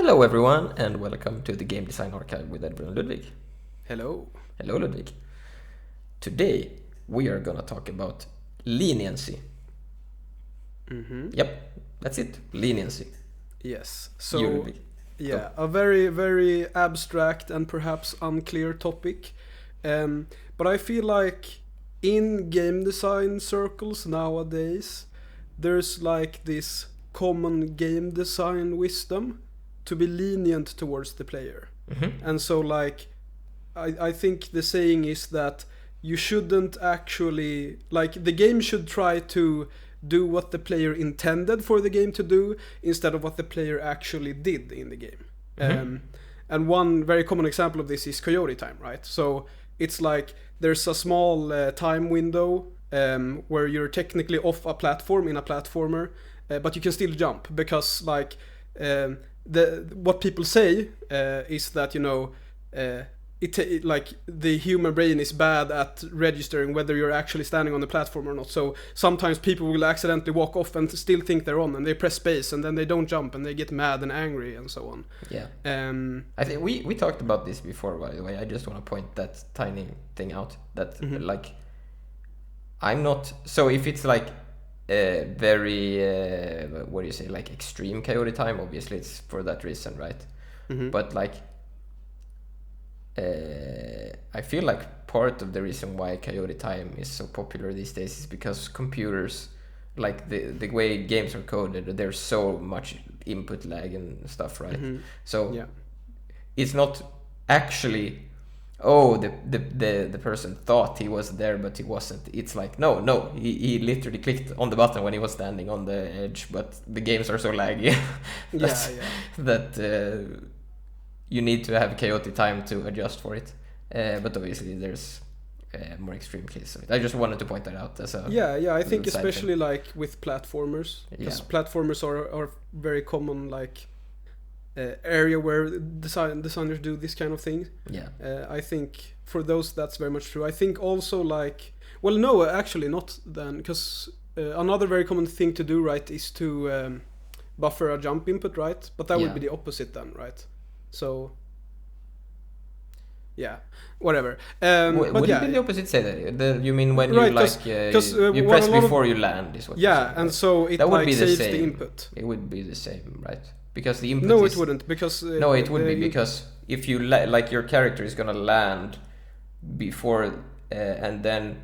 Hello everyone and welcome to the Game Design Archive with Edwin and Ludwig. Hello. Hello Ludwig. Today we are gonna talk about leniency. Yep, that's it. Leniency. Yes. You, So, Ludwig. yeah, a very, very abstract and perhaps unclear topic. But I feel like in game design circles nowadays, there's like this common game design wisdom to be lenient towards the player. And so, like, I think the saying is that you shouldn't actually, like, the game should try to do what the player intended for the game to do instead of what the player actually did in the game. And one very common example of this is Coyote time, right? So it's like there's a small time window where you're technically off a platform in a platformer, but you can still jump because, like, what people say is that, you know, like the human brain is bad at registering whether you're actually standing on the platform or not. So sometimes people will accidentally walk off and still think they're on, and they press space and then they don't jump and they get mad and angry and so on. Yeah. I think we talked about this before, by the way. I just want to point that tiny thing out that like I'm not. So if it's like very what do you say, like extreme Coyote time, obviously it's for that reason, right? But like I feel like part of the reason why Coyote time is so popular these days is because computers, like the way games are coded, there's so much input lag and stuff, right? So it's not actually the person thought he was there but he wasn't. It's like no he literally clicked on the button when he was standing on the edge, but the games are so laggy that you need to have Coyote time to adjust for it. But obviously there's more extreme cases of it. I just wanted to point that out as a I think side especially thing. like with platformers, because platformers are very common, like area where designers do this kind of thing. I think for those that's very much true. I think also, like, well, no, actually not then, because another very common thing to do, right, is to buffer a jump input, right? But that would be the opposite then, right? So whatever. Would it be the opposite, say that? You mean when you like you press before you land is what you're saying, and right? so it that would like be the saves same. the input. It would be the same, right? Because the input No, is, it wouldn't, because no, it would be because if you like your character is gonna land before and then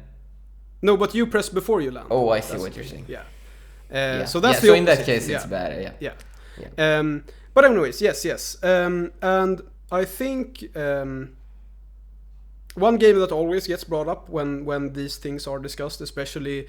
no, but you press before you land. I see what you're saying. So that's the so opposite. in that case it's bad. But anyways, yes. And I think one game that always gets brought up when these things are discussed, especially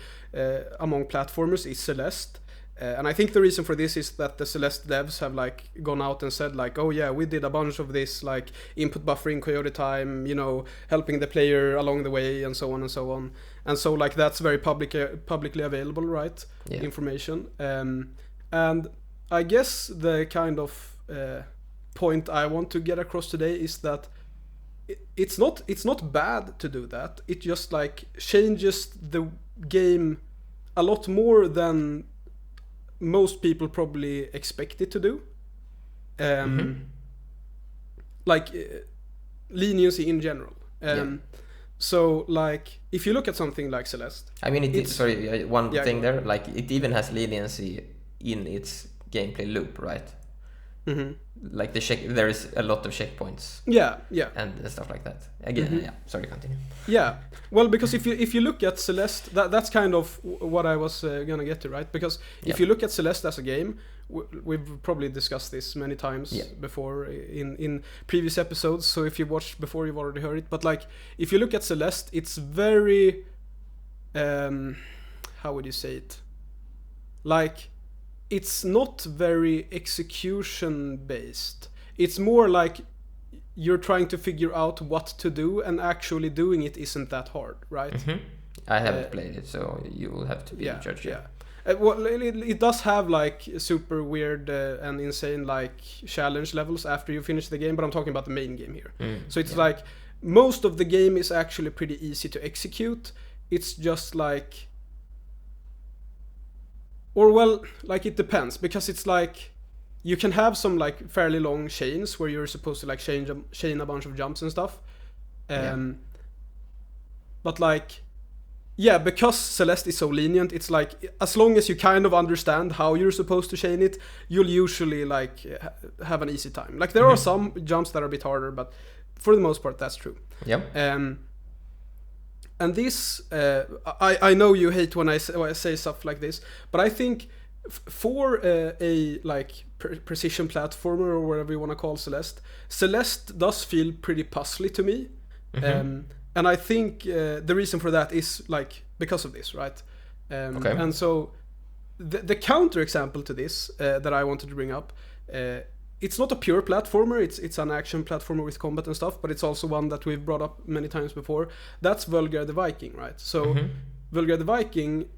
among platformers, is Celeste. And I think the reason for this is that the Celeste devs have like gone out and said like, oh yeah, we did a bunch of this, like input buffering, Coyote time, you know, helping the player along the way, and so on and so on. And so, like, that's very publicly available, right? Information. And I guess the kind of point I want to get across today is that it's not bad to do that. It just like changes the game a lot more than most people probably expect it to do. Like leniency in general. So, like, if you look at something like Celeste, I mean, one thing there, like, it even has leniency in its gameplay loop, right? Like there is a lot of checkpoints. And stuff like that. Again, sorry, continue. Well, because if you look at Celeste, that's kind of what I was gonna get to, right? Because if you look at Celeste as a game, we've probably discussed this many times before in previous episodes. So if you watched before, you've already heard it. But like, if you look at Celeste, it's very how would you say it? Like, it's not very execution based. It's more like you're trying to figure out what to do, and actually doing it isn't that hard, right? I haven't played it, so you will have to be the judge. Well, it does have like super weird and insane like challenge levels after you finish the game, but I'm talking about the main game here. So it's like most of the game is actually pretty easy to execute. It's just like, or well, like, it depends, because it's like you can have some like fairly long chains where you're supposed to like chain a bunch of jumps and stuff. But like, yeah, because Celeste is so lenient, it's like as long as you kind of understand how you're supposed to chain it, you'll usually like have an easy time. Like there are some jumps that are a bit harder, but for the most part, that's true. Yep. And this, I know you hate when I say stuff like this, but I think for a like precision platformer or whatever you want to call Celeste does feel pretty puzzly to me. And I think the reason for that is like because of this, right? Okay. And so the counter example to this that I wanted to bring up, it's not a pure platformer, it's an action platformer with combat and stuff, but it's also one that we've brought up many times before. That's Vulgar the Viking, right? So Vulgar the Viking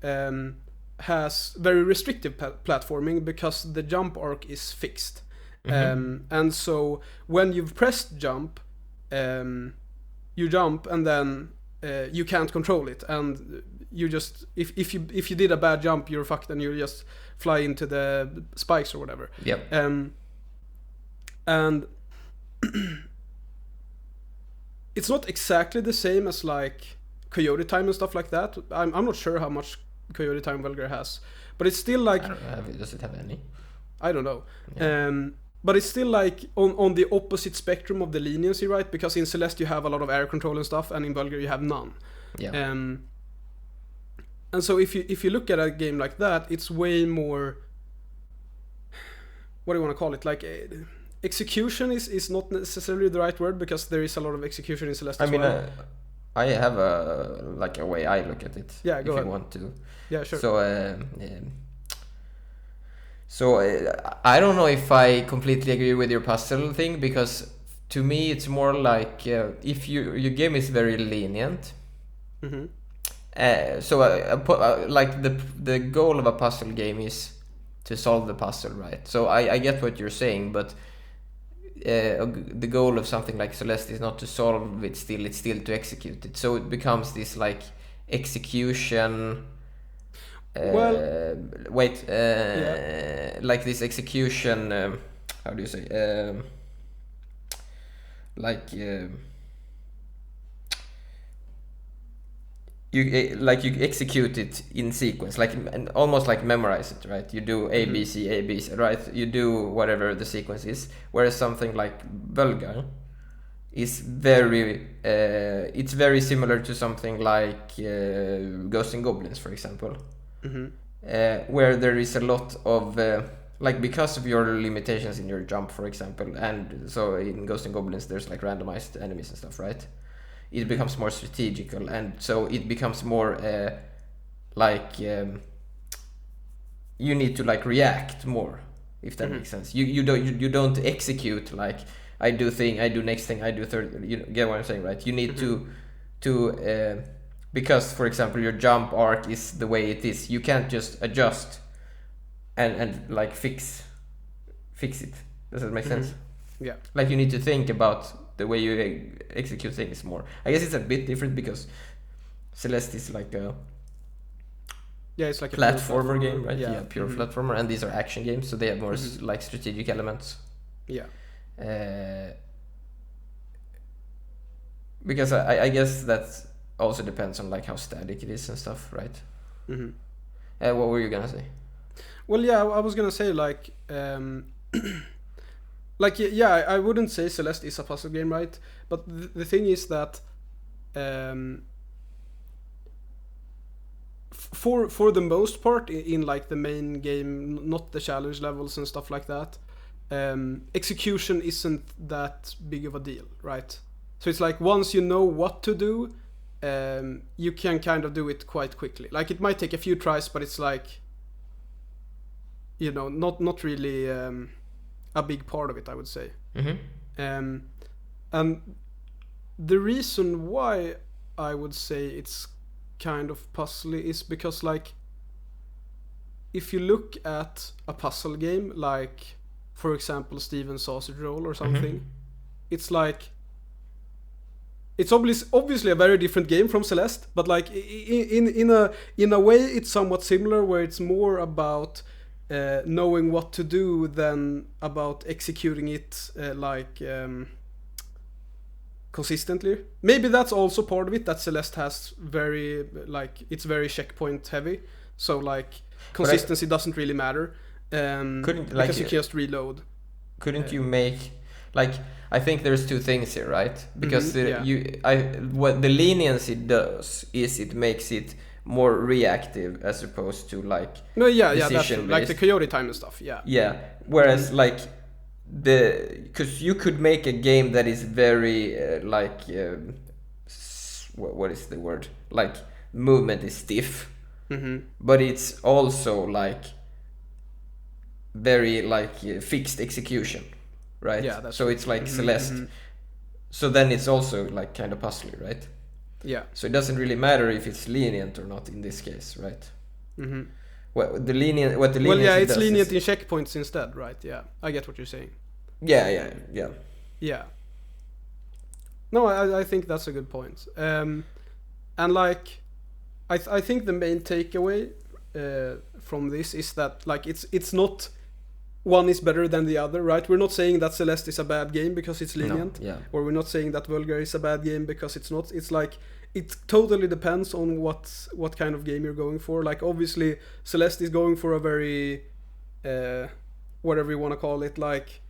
has very restrictive platforming because the jump arc is fixed. And so when you've pressed jump, you jump and then you can't control it, and you just if you did a bad jump, you're fucked and you just fly into the spikes or whatever. Yep. And it's not exactly the same as like Coyote Time and stuff like that. I'm not sure how much Coyote Time Vulgar has, but it's still like, does it have any? I don't know. Yeah. But it's still like on the opposite spectrum of the leniency, right? Because in Celeste you have a lot of air control and stuff, and in Vulgar you have none. Yeah. And so if you look at a game like that, it's way more, what do you want to call it? Like execution is not necessarily the right word, because there is a lot of execution in Celeste as well. I have a way I look at it. Yeah, go ahead. If you want to. Yeah, sure. So I don't know if I completely agree with your puzzle thing, because to me it's more like if your game is very lenient. Like the goal of a puzzle game is to solve the puzzle, right? So I get what you're saying, but the goal of something like Celeste is not to solve it, it's still to execute it. So it becomes this like execution. Like this execution. How do you say? You execute it in sequence, like almost like memorize it, right? You do A B C A B C, right? You do whatever the sequence is. Whereas something like Vulgar is very it's very similar to something like Ghosts and Goblins, for example, where there is a lot of like, because of your limitations in your jump, for example, and so in Ghosts and Goblins there's like randomized enemies and stuff, right? It becomes more strategical, and so it becomes more you need to like react more, if that makes sense. You don't execute like I do next thing, I do third. You get what I'm saying, right? You need to because, for example, your jump arc is the way it is. You can't just adjust and like fix it. Does that make sense? Yeah. Like you need to think about the way you execute things more. I guess it's a bit different because Celeste is like a it's like platformer a game, right? Yeah, pure platformer, and these are action games, so they have more like strategic elements. Yeah. Because I guess that also depends on like how static it is and stuff, right? What were you gonna say? Well, yeah, I was gonna say like like, yeah, I wouldn't say Celeste is a puzzle game, right? But the thing is that for the most part in like the main game, not the challenge levels and stuff like that, execution isn't that big of a deal, right? So it's like once you know what to do, you can kind of do it quite quickly. Like it might take a few tries, but it's like, you know, not really a big part of it, I would say. And the reason why I would say it's kind of puzzly is because, like, if you look at a puzzle game, like, for example, Steven's Sausage Roll or something, it's like, it's obviously a very different game from Celeste, but like in a way it's somewhat similar, where it's more about knowing what to do than about executing it consistently. Maybe that's also part of it, that Celeste has it's very checkpoint heavy, so like consistency doesn't really matter, because you can just reload. Couldn't you make, like, I think there's two things here, right? Because what the leniency does is it makes it more reactive as opposed to like that's true. Like the coyote time and stuff. Whereas like because you could make a game that is very what is the word, like movement is stiff, but it's also like very like fixed execution, right? So it's like Celeste. So then it's also like kind of puzzly, right? Yeah. So it doesn't really matter if it's lenient or not in this case, right? What the lenient it's lenient in checkpoints instead, right? Yeah, I get what you're saying. Yeah. No, I think that's a good point. And like, I think the main takeaway from this is that like it's not one is better than the other, right? We're not saying that Celeste is a bad game because it's lenient, or we're not saying that Vulgar is a bad game because it's not. It's like it totally depends on what kind of game you're going for. Like obviously Celeste is going for a very whatever you want to call it, like,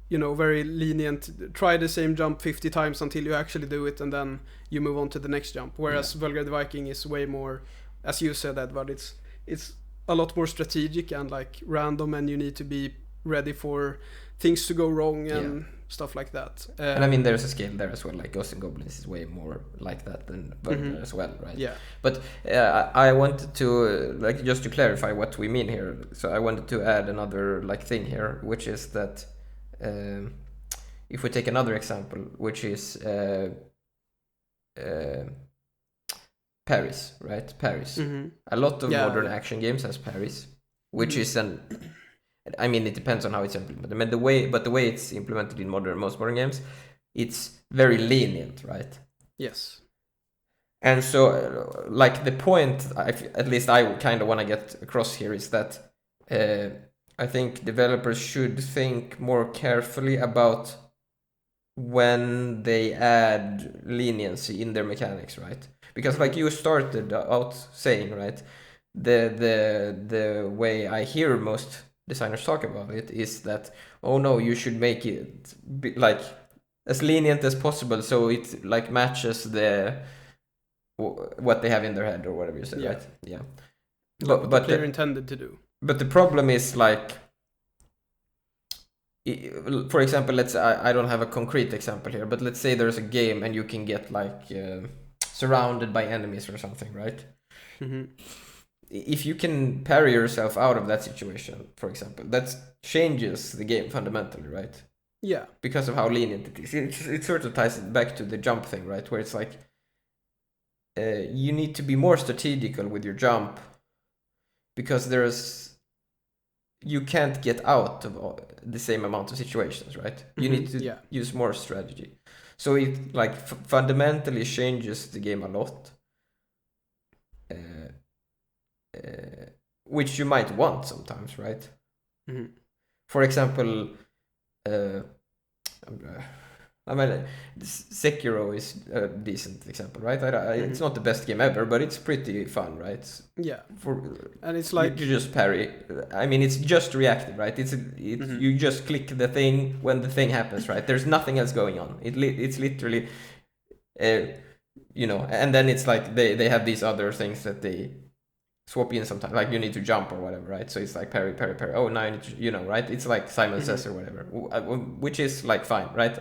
you know, very lenient, try the same jump 50 times until you actually do it and then you move on to the next jump. Whereas Vulgar the Viking is way more, as you said, Edvard, it's a lot more strategic and like random, and you need to be ready for things to go wrong and stuff like that. And I mean, there's a scale there as well. Like Ghosts and Goblins is way more like that than Vulgar as well, right? Yeah. But I wanted to like just to clarify what we mean here. So I wanted to add another like thing here, which is that if we take another example, which is Paris, right? Paris. A lot of modern action games has Paris, which is I mean, it depends on how it's implemented. I mean, the way it's implemented in most modern games, it's very lenient, right? Yes. And so, like the point, at least I kind of want to get across here is that I think developers should think more carefully about when they add leniency in their mechanics, right? Because like you started out saying, right, the way I hear most designers talk about it is that, oh no, you should make it like as lenient as possible so it like matches what they have in their head or whatever you said, right? Yeah. But the player intended to do. But the problem is like, for example, I don't have a concrete example here, but let's say there's a game and you can get like surrounded by enemies or something, right? If you can parry yourself out of that situation, for example, that changes the game fundamentally, right? Yeah. Because of how lenient it is. It sort of ties it back to the jump thing, right? Where it's like you need to be more strategical with your jump because you can't get out of the same amount of situations, right? You need to use more strategy. So it like fundamentally changes the game a lot. Which you might want sometimes, right? For example, I mean, Sekiro is a decent example, right? It's not the best game ever, but it's pretty fun, right? Yeah. And it's like you just parry. I mean, it's just reactive, right? You just click the thing when the thing happens, right? There's nothing else going on. It's literally, you know. And then it's like they have these other things that they swap in sometimes, like you need to jump or whatever, right? So it's like parry. Oh, now I need to, you know, right? It's like Simon Says or whatever, which is like fine, right?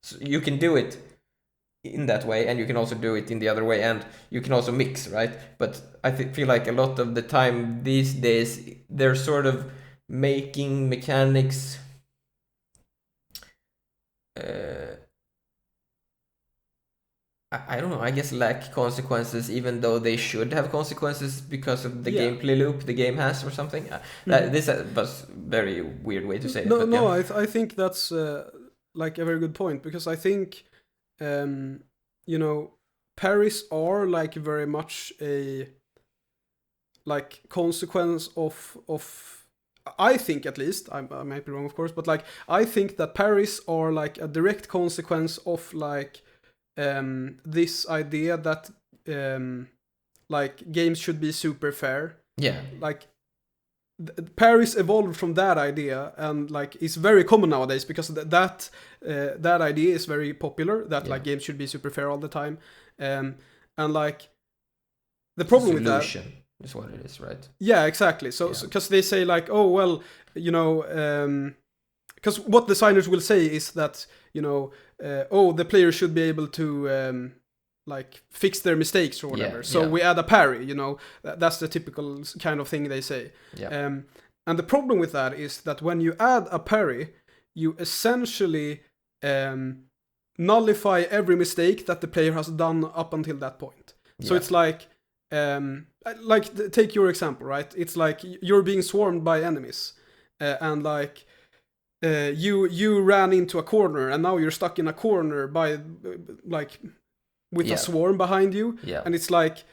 So you can do it in that way, and you can also do it in the other way, and you can also mix, right? But I feel like a lot of the time these days they're sort of making mechanics I don't know, I guess lack consequences, even though they should have consequences because of the gameplay loop the game has or something. This was a very weird way to say it. I think that's like a very good point, because I think, you know, parries are like very much a like consequence of I think, at least I might be wrong, of course, but like I think that parries are like a direct consequence of like this idea that like games should be super fair. Yeah. Like parries evolved from that idea, and like it's very common nowadays because that idea is very popular, that like games should be super fair all the time. And like the problem with that is what it is, right? Yeah, exactly. So because they say like, oh well, you know, because what designers will say is that, you know, oh, the player should be able to like fix their mistakes or whatever. So we add a parry, you know. That's the typical kind of thing they say. Yeah. And the problem with that is that when you add a parry, you essentially nullify every mistake that the player has done up until that point. So it's like take your example, right? It's like you're being swarmed by enemies, and like you ran into a corner, and now you're stuck in a corner by like with a swarm behind you, and it's like,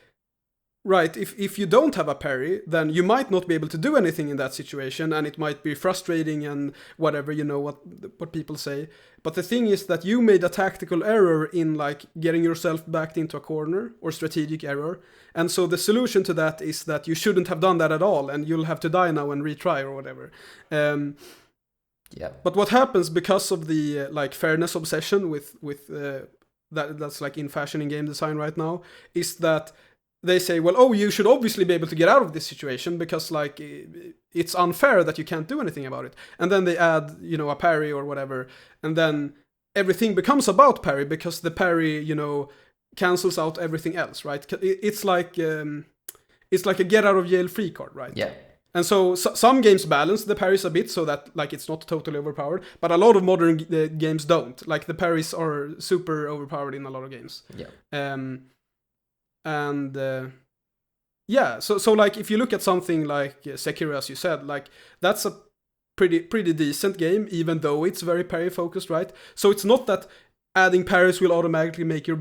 right, if you don't have a parry, then you might not be able to do anything in that situation, and it might be frustrating and whatever, you know what people say. But the thing is that you made a tactical error in like getting yourself backed into a corner, or strategic error, and so the solution to that is that you shouldn't have done that at all, and you'll have to die now and retry or whatever. But what happens because of the like fairness obsession with that's like in fashion in game design right now, is that they say, well, oh, you should obviously be able to get out of this situation because like it's unfair that you can't do anything about it. And then they add, you know, a parry or whatever, and then everything becomes about parry because the parry, you know, cancels out everything else, right? It's like a get out of jail free card, right? Yeah. And so some games balance the parries a bit so that like it's not totally overpowered, but a lot of modern games don't. Like the parries are super overpowered in a lot of games. Yeah. So like if you look at something like Sekiro, as you said, like that's a pretty decent game, even though it's very parry focused, right? So it's not that adding parries will automatically make your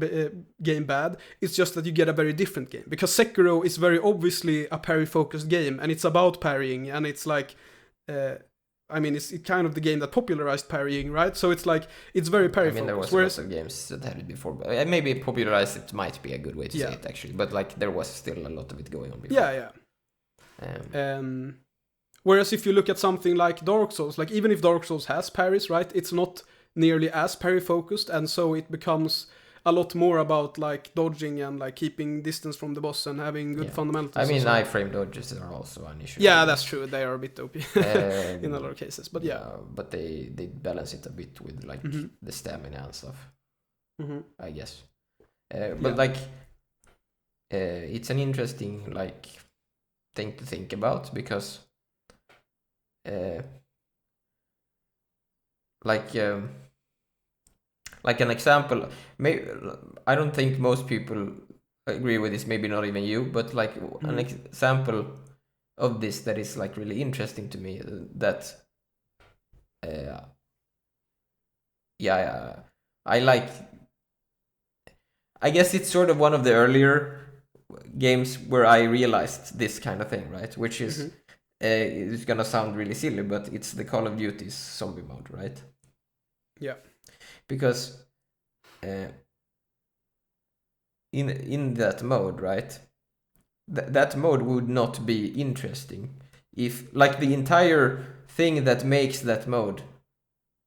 game bad. It's just that you get a very different game, because Sekiro is very obviously a parry focused game, and it's about parrying, and it's like it's kind of the game that popularized parrying, right? So it's like it's very parry focused. There was lots of games that had it before, but maybe popularized it might be a good way to say it actually, but like there was still a lot of it going on before. Whereas if you look at something like Dark Souls, like even if Dark Souls has parries, right, it's not nearly as parry focused, and so it becomes a lot more about like dodging and like keeping distance from the boss and having good fundamentals. I mean, iframe dodges are also an issue. Yeah, that's true. They are a bit OP in a lot of cases, but but they balance it a bit with like the stamina and stuff. I guess, but like it's an interesting like thing to think about, because like an example, I don't think most people agree with this, maybe not even you, but like an example of this that is like really interesting to me, that I like, I guess it's sort of one of the earlier games where I realized this kind of thing, right? Which is it's gonna sound really silly, but it's the Call of Duty's zombie mode, right? Yeah. Because in that mode, right? That mode would not be interesting if, like, the entire thing that makes that mode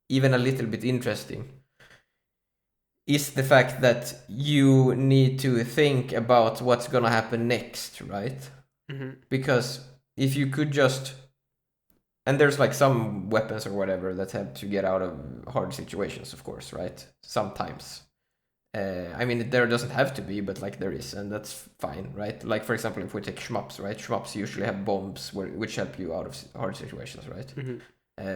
even a little bit interesting is the fact that you need to think about what's gonna happen next, right? Because if you could just, and there's like some weapons or whatever that have to get out of hard situations, of course, right? Sometimes. I mean, there doesn't have to be, but like there is, and that's fine, right? Like, for example, if we take shmups, right? Shmups usually have bombs which help you out of hard situations, right?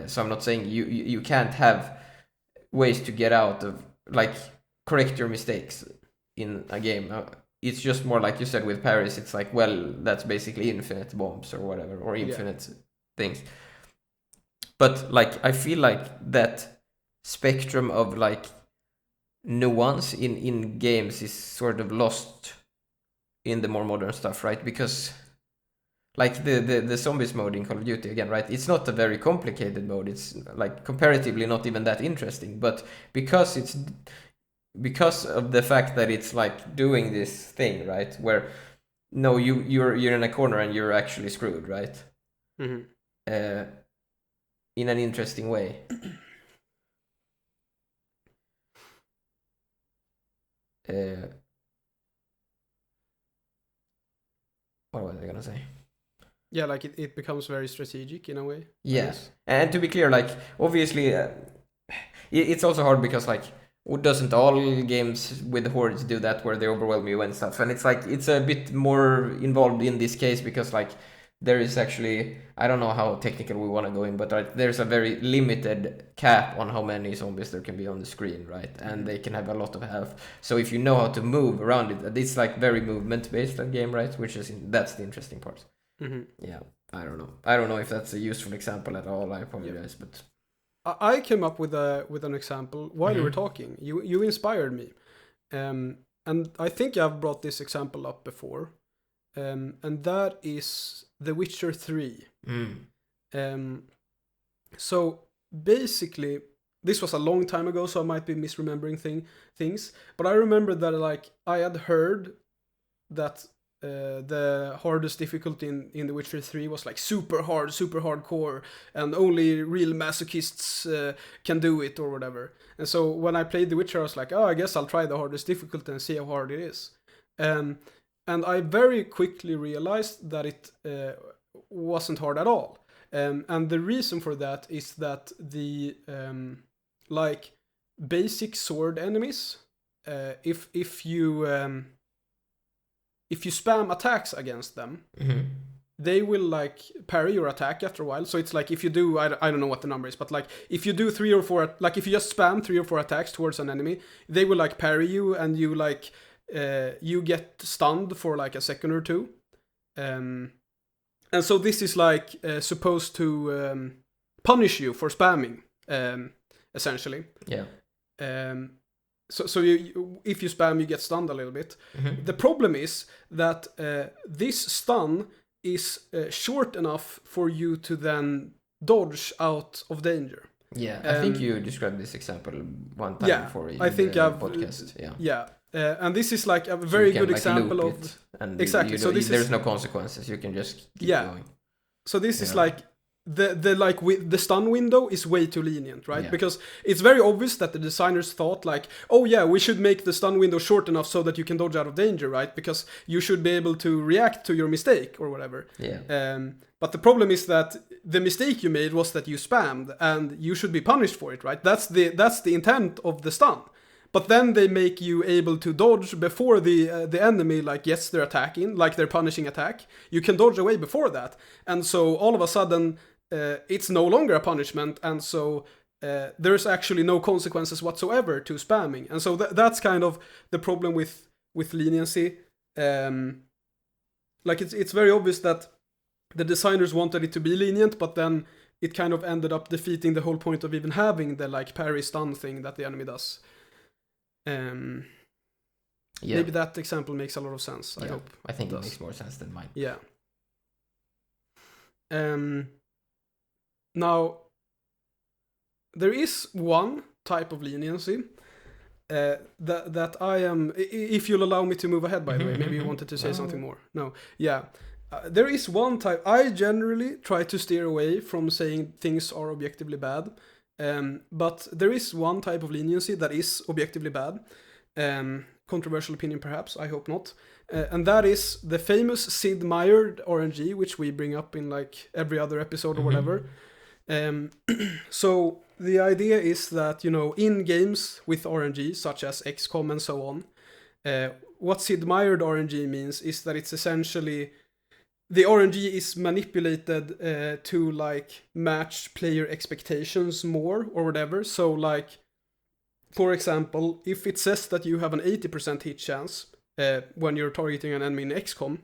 So I'm not saying you can't have ways to get out of, like, correct your mistakes in a game. It's just more like you said with Paris, it's like, well, that's basically infinite bombs or whatever, or infinite things. But like, I feel like that spectrum of like nuance in games is sort of lost in the more modern stuff, right? Because like the zombies mode in Call of Duty again, right? It's not a very complicated mode. It's like comparatively not even that interesting, but because of the fact that it's like doing this thing, right? Where no, you're in a corner and you're actually screwed, right? In an interesting way. What was I gonna say? Yeah, like it becomes very strategic in a way. Yes, and to be clear, like obviously, it's also hard because like doesn't all games with hordes do that where they overwhelm you and stuff, and it's like it's a bit more involved in this case because like there is actually, I don't know how technical we want to go in, but like, there's a very limited cap on how many zombies there can be on the screen, right? And they can have a lot of health. So if you know how to move around it, it's like very movement based game, right? That's the interesting part. Yeah, I don't know if that's a useful example at all. I apologize, but I came up with an example while you were talking. You inspired me, and I think I've brought this example up before, and that is The Witcher 3. So basically, this was a long time ago, so I might be misremembering things. But I remember that like I had heard that the hardest difficulty in The Witcher 3 was like super hard, super hardcore, and only real masochists can do it or whatever. And so when I played The Witcher, I was like, oh, I guess I'll try the hardest difficulty and see how hard it is. And I very quickly realized that it wasn't hard at all. And the reason for that is that the like basic sword enemies, if you spam attacks against them, they will like parry your attack after a while. So it's like if you do, I don't know what the number is, but like if you do 3 or 4, like if you just spam 3 or 4 attacks towards an enemy, they will like parry you, and you like you get stunned for like a second or two. And so this is like supposed to punish you for spamming, essentially. Yeah. So if you spam, you get stunned a little bit. The problem is that this stun is short enough for you to then dodge out of danger. Yeah, I think you described this example one time before in the podcast. Yeah. And this is like a very good example of exactly. So there's no consequences. You can just keep going. So this is like the stun window is way too lenient, right? Because it's very obvious that the designers thought like, oh yeah, we should make the stun window short enough so that you can dodge out of danger, right? Because you should be able to react to your mistake or whatever. Yeah. But the problem is that the mistake you made was that you spammed, and you should be punished for it, right? That's the intent of the stun. But then they make you able to dodge before the enemy, like, yes, they're attacking, like they're punishing attack. You can dodge away before that. And so all of a sudden, it's no longer a punishment. And so there's actually no consequences whatsoever to spamming. And so that's kind of the problem with leniency. Like it's very obvious that the designers wanted it to be lenient, but then it kind of ended up defeating the whole point of even having the like parry stun thing that the enemy does. Maybe that example makes a lot of sense. I hope. I think it makes more sense than mine. Yeah. Now, there is one type of leniency that I am. If you'll allow me to move ahead, by the way, maybe you wanted to say something more. No. Yeah. There is one type. I generally try to steer away from saying things are objectively bad. But there is one type of leniency that is objectively bad. Controversial opinion, perhaps. I hope not. And that is the famous Sid Meier RNG, which we bring up in like every other episode or whatever. So the idea is that, you know, in games with RNG, such as XCOM and so on, what Sid Meier RNG means is that it's essentially the RNG is manipulated to like match player expectations more or whatever. So like, for example, if it says that you have an 80% hit chance when you're targeting an enemy in XCOM,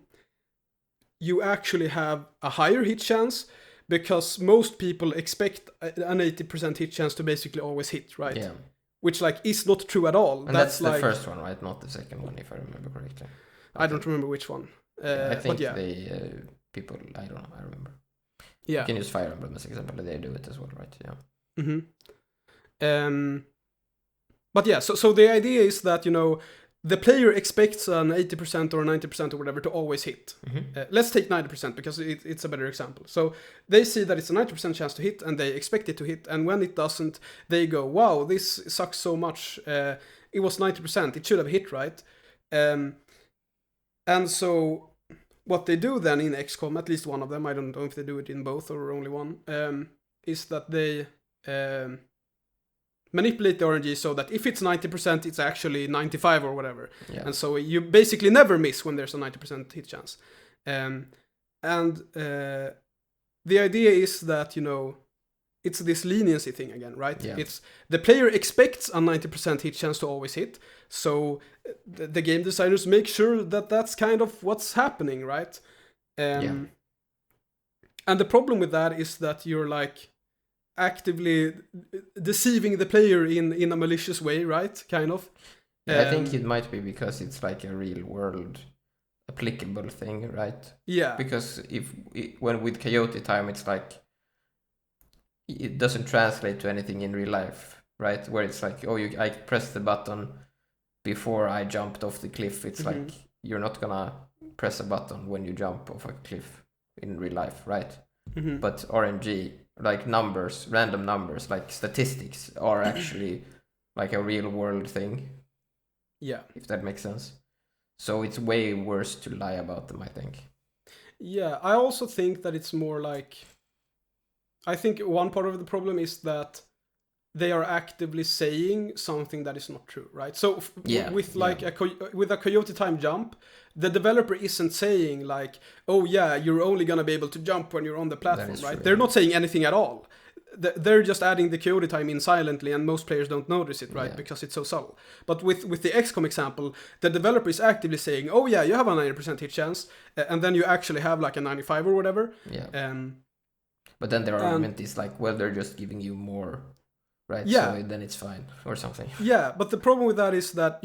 you actually have a higher hit chance because most people expect an 80% hit chance to basically always hit, right? Yeah. Which like is not true at all. And that's the first one, right? Not the second one, if I remember correctly. I don't remember which one. I think people, I don't know, I remember. Yeah. You can use Fire Emblem as an example, they do it as well, right? Yeah. But yeah, so the idea is that, the player expects an 80% or 90% or whatever to always hit. Let's take 90% because it's a better example. So they see that it's a 90% chance to hit and they expect it to hit. And when it doesn't, they go, wow, this sucks so much. It was 90%. It should have hit, right? And so what they do then in XCOM, at least one of them, I don't know if they do it in both or only one, is that they manipulate the RNG so that if it's 90%, it's actually 95 or whatever. Yeah. And so you basically never miss when there's a 90% hit chance. And the idea is that, it's this leniency thing again, right? Yeah. It's the player expects a 90% hit chance to always hit. So the game designers make sure that that's kind of what's happening, right? And the problem with that is that you're like actively deceiving the player in a malicious way, right? Kind of. I think it might be because it's like a real world applicable thing, right? Yeah. Because when with Coyote Time, it's like it doesn't translate to anything in real life, right? Where it's like, I pressed the button before I jumped off the cliff. It's like you're not gonna press a button when you jump off a cliff in real life, right? But RNG, like numbers, random numbers, like statistics, are actually like a real world thing. Yeah. If that makes sense. So it's way worse to lie about them, I think. Yeah, I also think that it's more like, I think one part of the problem is that they are actively saying something that is not true, right? So with a Coyote Time jump, the developer isn't saying like, oh yeah, you're only gonna be able to jump when you're on the platform, right? True, They're not saying anything at all. They're just adding the Coyote Time in silently, and most players don't notice it, right? Because it's so subtle. But with the XCOM example, the developer is actively saying, oh yeah, you have a 90% hit chance, and then you actually have like a 95 or whatever. Yeah. But then their argument is like, well, they're just giving you more, right? Yeah. So then it's fine or something. Yeah, but the problem with that is that,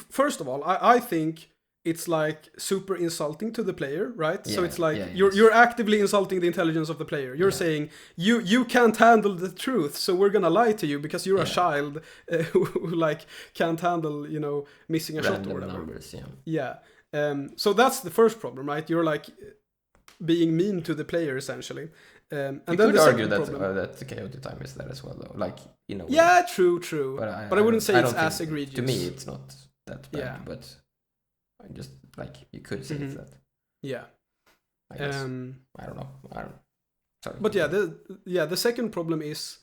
first of all, I think it's like super insulting to the player, right? So it's like you're actively insulting the intelligence of the player. You're saying you can't handle the truth, so we're gonna lie to you because you're a child who like can't handle missing a shot or whatever. Numbers, So that's the first problem, right? You're like being mean to the player essentially. And you then could argue that the Coyote Time is that as well, though. Like Yeah, true. But I wouldn't say it's as egregious. To me, it's not that bad. But I just like you could say it's that. Yeah. I guess. I don't know. Sorry. But the second problem is,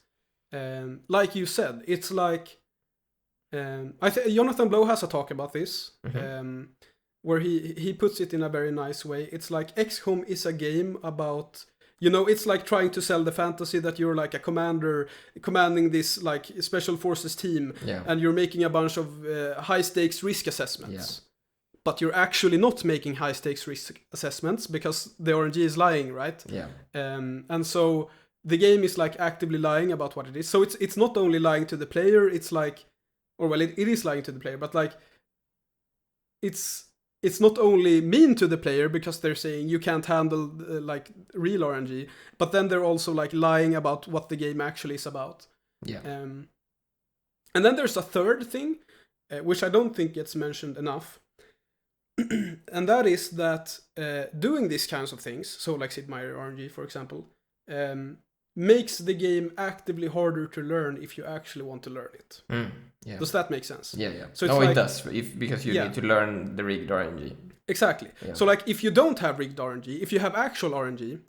like you said, it's like Jonathan Blow has a talk about this, where he puts it in a very nice way. It's like XCOM is a game about, it's like trying to sell the fantasy that you're like a commander commanding this like special forces team, and you're making a bunch of high stakes risk assessments. But you're actually not making high stakes risk assessments because the RNG is lying, right? Yeah. And so the game is like actively lying about what it is. So it's not only lying to the player, it's like, it is lying to the player, but like it's not only mean to the player because they're saying you can't handle like real RNG, but then they're also like lying about what the game actually is about. Yeah. And then there's a third thing, which I don't think gets mentioned enough. And that is that doing these kinds of things, so like Sid Meier RNG, for example, makes the game actively harder to learn if you actually want to learn it. Does that make sense? Yeah. So it does, because you need to learn the rigged RNG. Exactly. Yeah. So like if you don't have rigged RNG, if you have actual RNG,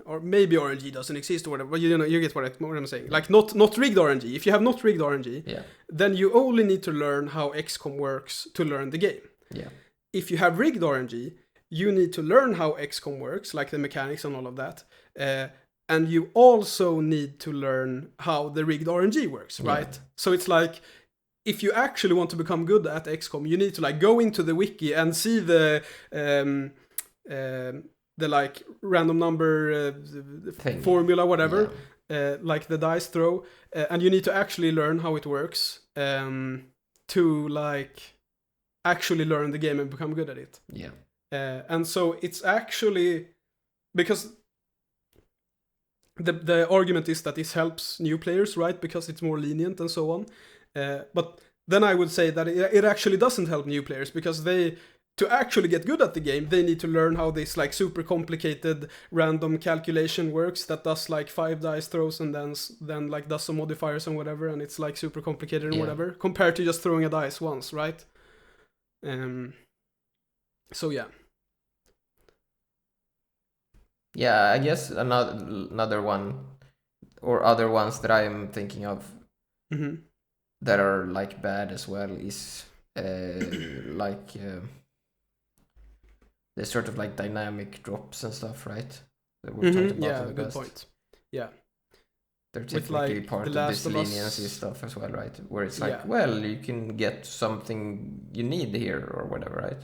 or maybe RNG doesn't exist or whatever, but you get what I'm saying. Like not rigged RNG. If you have not rigged RNG, then you only need to learn how XCOM works to learn the game. Yeah. If you have rigged RNG, you need to learn how XCOM works, like the mechanics and all of that. And you also need to learn how the rigged RNG works, right? Yeah. So it's like, if you actually want to become good at XCOM, you need to like go into the wiki and see the like random number formula, whatever, like the dice throw, and you need to actually learn how it works to like actually learn the game and become good at it. Yeah. And so it's actually because the argument is that this helps new players, right? Because it's more lenient and so on. But then I would say that it actually doesn't help new players, because to actually get good at the game, they need to learn how this like super complicated random calculation works that does like 5 dice throws and then like does some modifiers and whatever, and it's like super complicated and whatever, compared to just throwing a dice once, right? So yeah. Yeah, I guess another one, or other ones that I'm thinking of that are like bad as well is like the sort of like dynamic drops and stuff, right? That we've talked about. Yeah, good point. Yeah. They're technically part of this leniency stuff as well, right? Where it's like, well, you can get something you need here or whatever, right?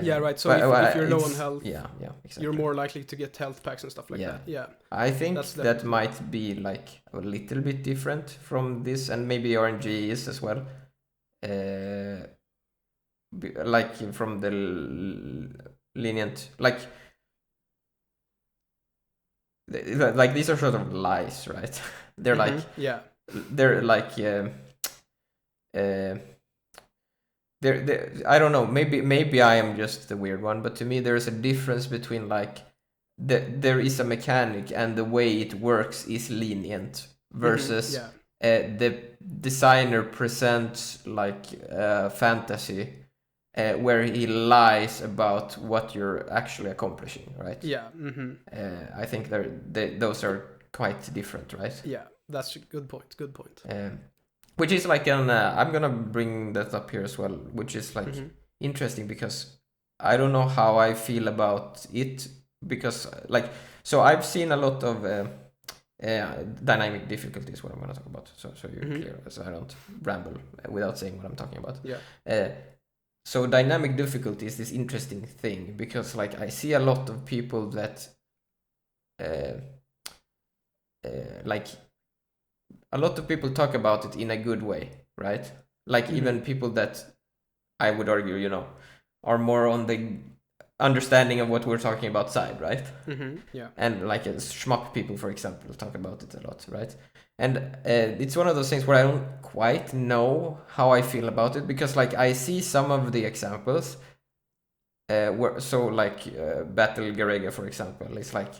Yeah, right. So if you're low on health, exactly. You're more likely to get health packs and stuff like that. Yeah. I think that might be like a little bit different from this, and maybe RNG is as well. Like from the lenient, like these are sort of lies, right? They're like they're like I don't know, maybe I am just the weird one, but to me there's a difference between like there is a mechanic and the way it works is lenient versus the designer presents like fantasy where he lies about what you're actually accomplishing, right? Yeah. I think those are quite different, right? Yeah, that's a good point. Which is like I'm gonna bring that up here as well, which is like interesting because I don't know how I feel about it, because like, so I've seen a lot of dynamic difficulty is what I'm gonna talk about, so you're clear, so I don't ramble without saying what I'm talking about. So dynamic difficulty is this interesting thing, because like I see a lot of people that like a lot of people talk about it in a good way, right? Like even people that I would argue, you know, are more on the understanding of what we're talking about side, right? Yeah. And like schmuck people, for example, talk about it a lot, right? And it's one of those things where I don't quite know how I feel about it, because like I see some of the examples where, so like Battle Garega, for example, it's like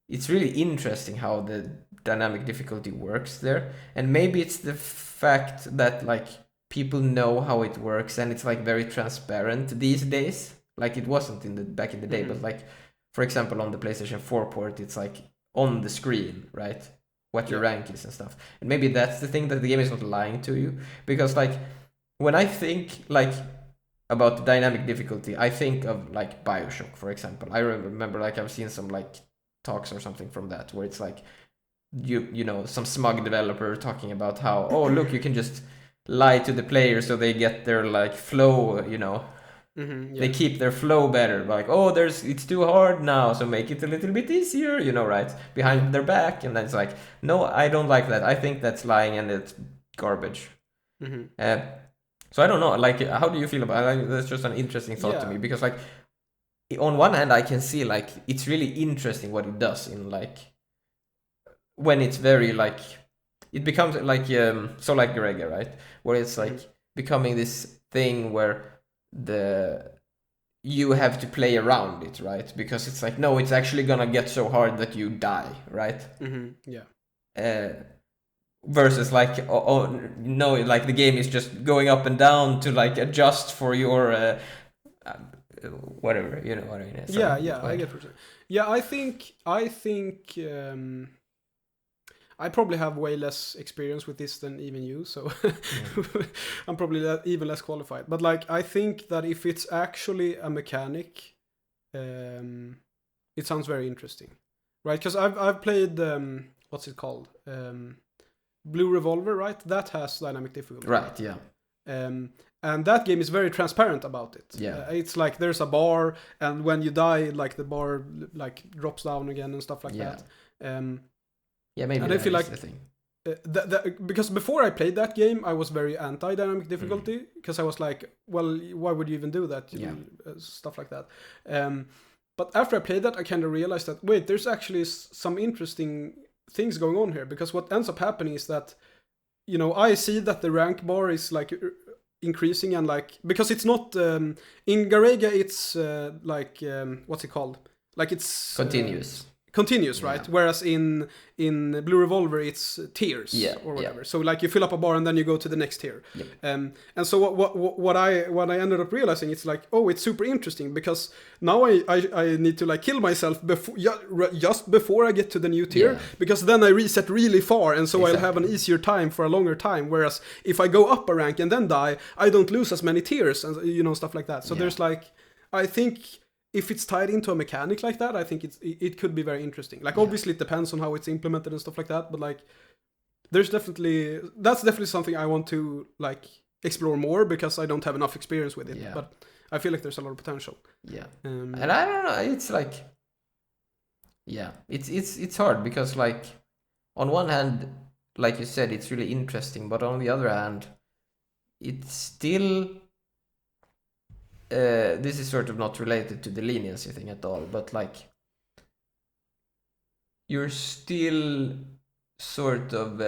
it's really interesting how the dynamic difficulty works there, and maybe it's the fact that like people know how it works and it's like very transparent these days, like it wasn't back in the day. But like, for example, on the PlayStation 4 port, it's like on the screen, right, what your rank is and stuff. And maybe that's the thing, that the game is not lying to you, because like when I think like about the dynamic difficulty, I think of like BioShock, for example. I remember like I've seen some like talks or something from that, where it's like you know, some smug developer talking about how, oh look, you can just lie to the player so they get their like flow, you know, they keep their flow better, like, oh, it's too hard now, so make it a little bit easier, you know, right, behind their back. And then it's like, no, I don't like that, I think that's lying and it's garbage. So I don't know, like, how do you feel about it? That's just an interesting thought to me, because like on one hand I can see like it's really interesting what it does in like when it's very like it becomes like so like Grega, right, where it's like becoming this thing where you have to play around it, right, because it's like, no, it's actually gonna get so hard that you die, right? Versus like, no, like the game is just going up and down to like adjust for your whatever, you know what I mean? So, I get what you're saying. Yeah, I think I probably have way less experience with this than even you, so I'm probably even less qualified. But like, I think that if it's actually a mechanic, it sounds very interesting, right? Because I've played what's it called, Blue Revolver, right? That has dynamic difficulty, right? Yeah. And that game is very transparent about it. Yeah. It's like there's a bar, and when you die, like the bar like drops down again and stuff like that. Yeah, maybe. And I feel like the thing. because before I played that game, I was very anti-dynamic difficulty because I was like, well, why would you even do that? Stuff like that. But after I played that, I kind of realized that, wait, there's actually some interesting things going on here, because what ends up happening is that, I see that the rank bar is like increasing, and like, because it's not in Garega, it's what's it called? Like it's continuous, right? Whereas in Blue Revolver, it's tiers or whatever. So like you fill up a bar and then you go to the next tier. And so what I ended up realizing, it's like, oh, it's super interesting, because now I need to like kill myself just before I get to the new tier, because then I reset really far, and so I'll have an easier time for a longer time. Whereas if I go up a rank and then die, I don't lose as many tiers, and stuff like that. So there's like, I think, if it's tied into a mechanic like that, I think it could be very interesting. Like, obviously it depends on how it's implemented and stuff like that, but like, that's definitely something I want to like explore more, because I don't have enough experience with it. But I feel like there's a lot of potential. And I don't know, it's like, it's hard, because like, on one hand, like you said, it's really interesting, but on the other hand, it's still... this is sort of not related to the leniency thing at all, but like, you're still sort of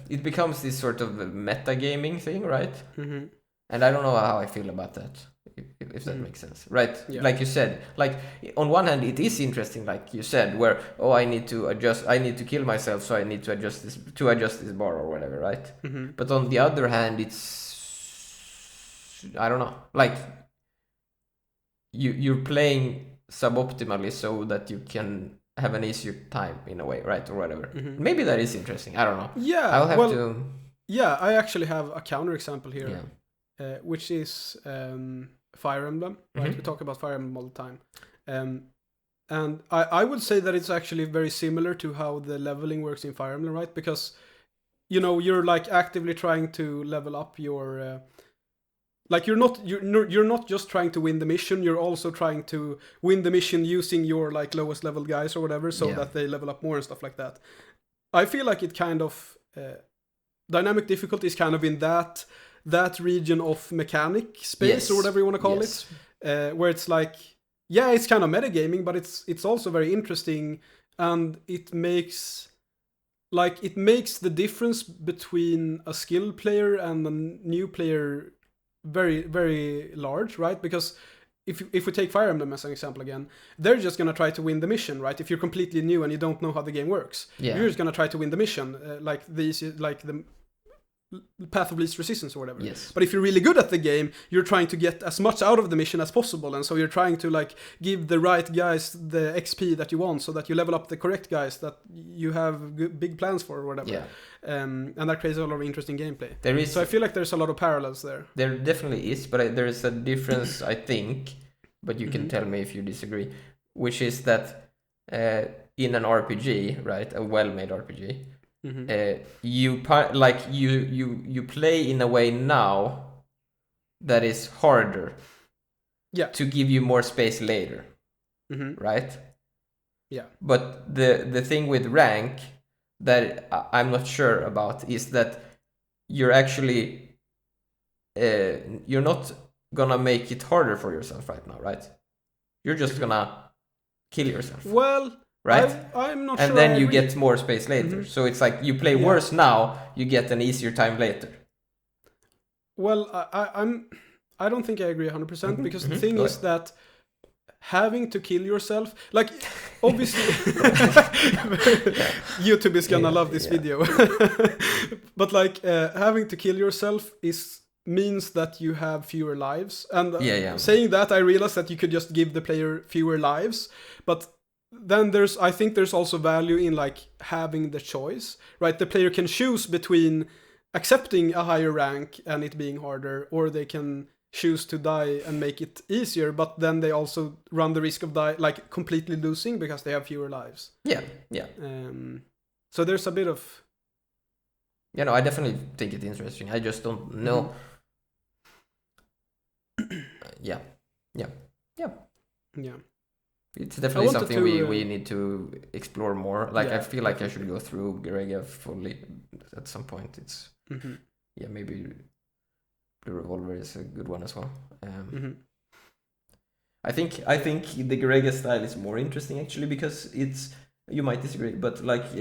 it becomes this sort of metagaming thing, right? And I don't know how I feel about that, if that makes sense, right? Like you said, like, on one hand it is interesting, like you said, where I need to kill myself, so I need to adjust this bar or whatever, right? But on the other hand, it's, I don't know, like, you're playing suboptimally so that you can have an easier time in a way, right? Or whatever. Maybe that is interesting. I don't know. I'll have to... Yeah, I actually have a counterexample here, which is Fire Emblem, right? We talk about Fire Emblem all the time. And I would say that it's actually very similar to how the leveling works in Fire Emblem, right? Because, you're like actively trying to level up your... like, you're not just trying to win the mission, you're also trying to win the mission using your like lowest level guys or whatever, so that they level up more and stuff like that. I feel like it kind of dynamic difficulty is kind of in that region of mechanic space, or whatever you want to call it, where it's like, it's kind of metagaming, but it's also very interesting, and it makes the difference between a skilled player and a new player very, very large, right? Because if we take Fire Emblem as an example again, they're just gonna try to win the mission, right? If you're completely new and you don't know how the game works, you're just gonna try to win the mission, like the path of least resistance or whatever. But if you're really good at the game, you're trying to get as much out of the mission as possible, and so you're trying to like give the right guys the XP that you want, so that you level up the correct guys that you have big plans for or whatever. And that creates a lot of interesting gameplay. So I feel like there's a lot of parallels there. There definitely is, but there is a difference, I think, but you can tell me if you disagree, which is that in an RPG, right, a well-made RPG, you play in a way now that is harder to give you more space later, right? But the thing with rank that I'm not sure about is that you're actually you're not gonna make it harder for yourself right now, right? You're just gonna kill yourself. Well, right? I'm not and sure. And then you get more space later. So it's like you play worse now, you get an easier time later. Well, I don't think I agree 100%, because the thing is that having to kill yourself, like, obviously YouTube is gonna love this video. But like having to kill yourself means that you have fewer lives, and saying that, I realized that you could just give the player fewer lives, but then I think there's also value in like having the choice, right? The player can choose between accepting a higher rank and it being harder, or they can choose to die and make it easier, but then they also run the risk of like completely losing because they have fewer lives. So there's a bit of... I definitely think it's interesting. I just don't know. Yeah. It's definitely wanted something to, we need to explore more. Like I Yeah, feel like I should go through Garegga fully at some point. It's Mhm. yeah, maybe Blue Revolver is a good one as well. Mhm. I think the Garegga style is more interesting actually because it's, you might disagree, but like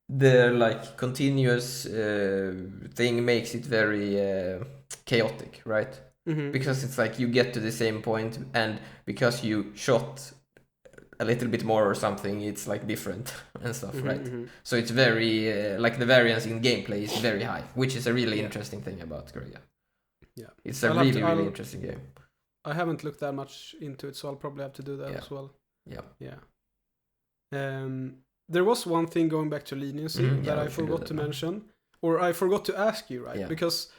the like continuous thing makes it very chaotic, right? Mhm. Because it's like you get to the same point, and because you shot a little bit more or something, it's like different and stuff, Mhm, right? mhm. So it's very like the variance in gameplay is very high, which is a really Yeah. interesting thing about Garegga. Yeah. It's a I'll have really to- really I'll- interesting game. I haven't looked that much into it, so I'll probably have to do that Yeah. as well. Yeah. Yeah. There was one thing going back to leniency that Yeah, I we should do forgot that to now. mention, or I forgot to ask you, right? Yeah. Because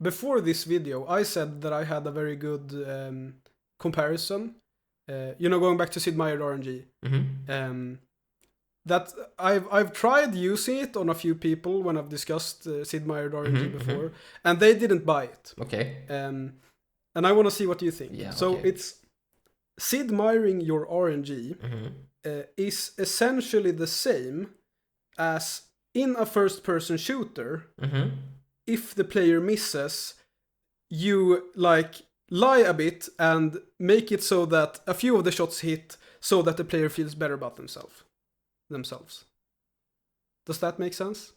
before this video, I said that I had a very good comparison. Going back to Sid Meier's RNG. That I've tried using it on a few people when I've discussed Sid Meier's RNG before, and they didn't buy it. Okay. And I want to see what you think. Yeah, So okay. it's Sid Meiering your RNG is essentially the same as in a first-person shooter. If the player misses, you like lie a bit and make it so that a few of the shots hit, so that the player feels better about themselves. Does that make sense?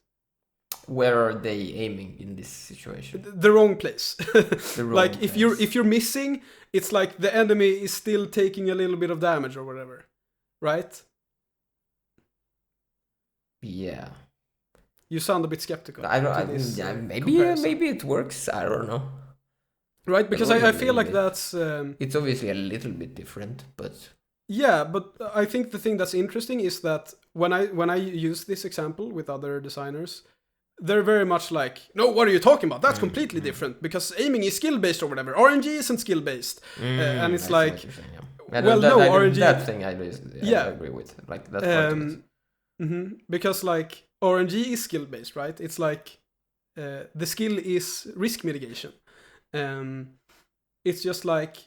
Where are they aiming in this situation? The wrong place. The wrong like if place. you're missing, it's like the enemy is still taking a little bit of damage or whatever, right? Yeah. You sound a bit skeptical. Maybe it works. I don't know. Right, because I feel like that's it's obviously a little bit different, but yeah, but I think the thing that's interesting is that when I use this example with other designers, they're very much like, no, what are you talking about? That's completely different because aiming is skill based or whatever. RNG isn't skill based, and it's like, RNG. That thing I agree with, like that part of it. Because like RNG is skill based, right? It's like the skill is risk mitigation. It's just like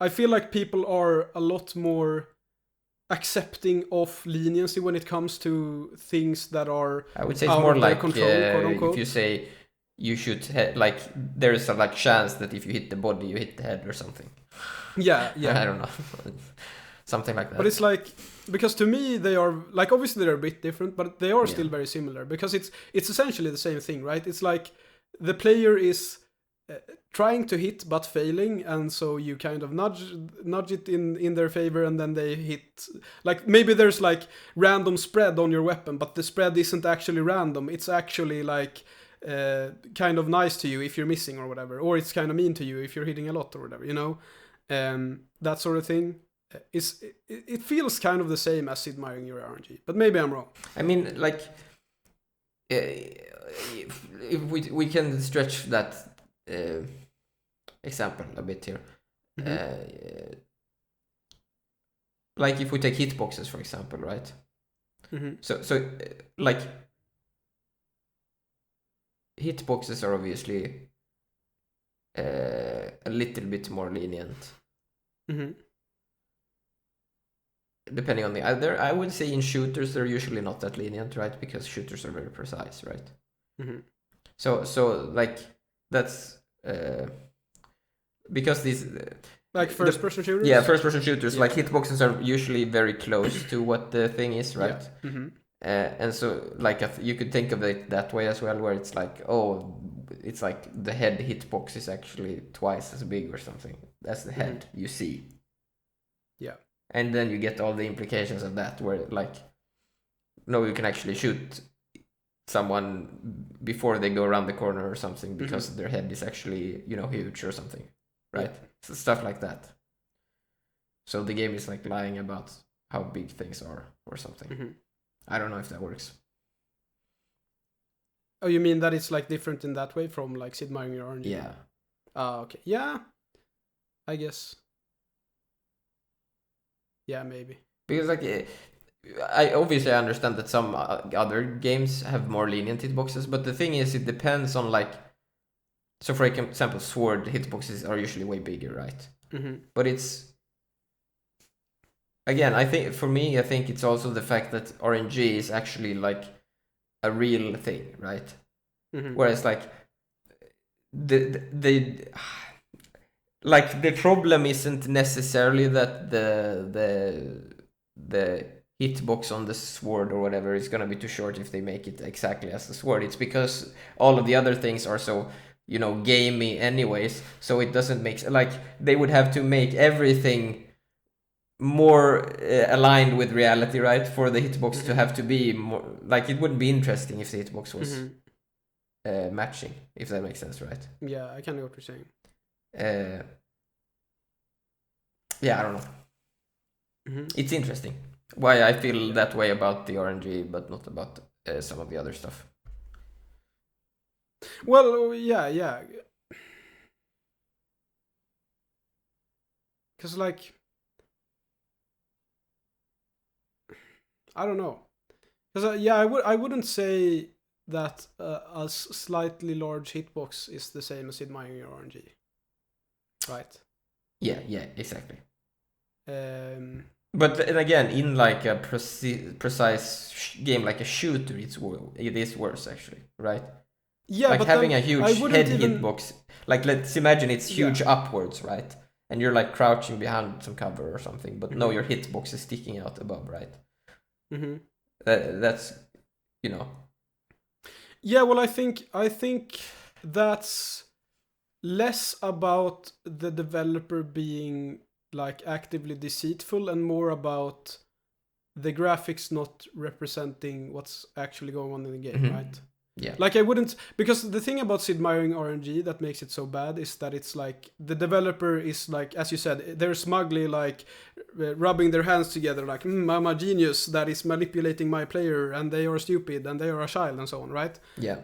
I feel like people are a lot more accepting of leniency when it comes to things that are I would say it's more like control, if you say you should like there's a like chance that if you hit the body you hit the head or something. Yeah. I don't know. Something like that. But it's like, because to me they are like, obviously they're a bit different, but they are still very similar because it's essentially the same thing, right? It's like the player is trying to hit but failing, and so you kind of nudge it in their favor, and then they hit. Like maybe there's like random spread on your weapon, but the spread isn't actually random. It's actually like kind of nice to you if you're missing or whatever, or it's kind of mean to you if you're hitting a lot or whatever, that sort of thing. It feels kind of the same as Sid Meier's your RNG, but maybe I'm wrong. I mean, like if we can stretch that example a bit here. Like if we take hitboxes for example, right? So like hitboxes are obviously a little bit more lenient. Depending on the other, I would say in shooters they're usually not that lenient, right? Because shooters are very precise, right? So like that's because these like first-person shooters. Yeah, first-person shooters. Like hitboxes are usually very close to what the thing is, right? And so like you could think of it that way as well, where it's like, oh, it's like the head hitbox is actually twice as big or something. That's the head you see. Yeah. And then you get all the implications of that, where like, no, you can actually shoot someone before they go around the corner or something because their head is actually, huge or something, right? So stuff like that. So the game is like lying about how big things are or something. I don't know if that works. Oh, you mean that it's like different in that way from like Sid Meier's your RNG? Yeah. Okay. Yeah. I guess. Yeah, maybe. Because like, I obviously understand that some other games have more lenient hitboxes, but the thing is, it depends on like. So for example, sword hitboxes are usually way bigger, right? But it's again, I think for me, I think it's also the fact that RNG is actually like a real thing, right? Whereas like the like the problem isn't necessarily that the hitbox on the sword or whatever is gonna be too short if they make it exactly as the sword. It's because all of the other things are so, you know, gamey anyways, so it doesn't make like they would have to make everything more aligned with reality, right? For the hitbox to have to be more like, it wouldn't be interesting if the hitbox was matching, if that makes sense, right? Yeah, I kind of know what you're saying. Yeah, I don't know. It's interesting why I feel that way about the RNG, but not about some of the other stuff. Well, yeah. Because, like, I don't know. Because, I wouldn't say that a slightly large hitbox is the same as Sid Meier's RNG. Right? Yeah, exactly. But then again, in like a precise game like a shooter, it is worse actually, right? Yeah, like but having a huge head hitbox. Like, let's imagine it's huge Yeah. upwards, right? And you're like crouching behind some cover or something, but no, your hitbox is sticking out above, right? That's, you know. Yeah, well, I think that's less about the developer being like actively deceitful and more about the graphics not representing what's actually going on in the game, right? Yeah. Like, I wouldn't, because the thing about Sid Meier's RNG that makes it so bad is that it's like the developer is like, as you said, they're smugly like rubbing their hands together, like, I'm a genius that is manipulating my player, and they are stupid, and they are a child, and so on, right? Yeah.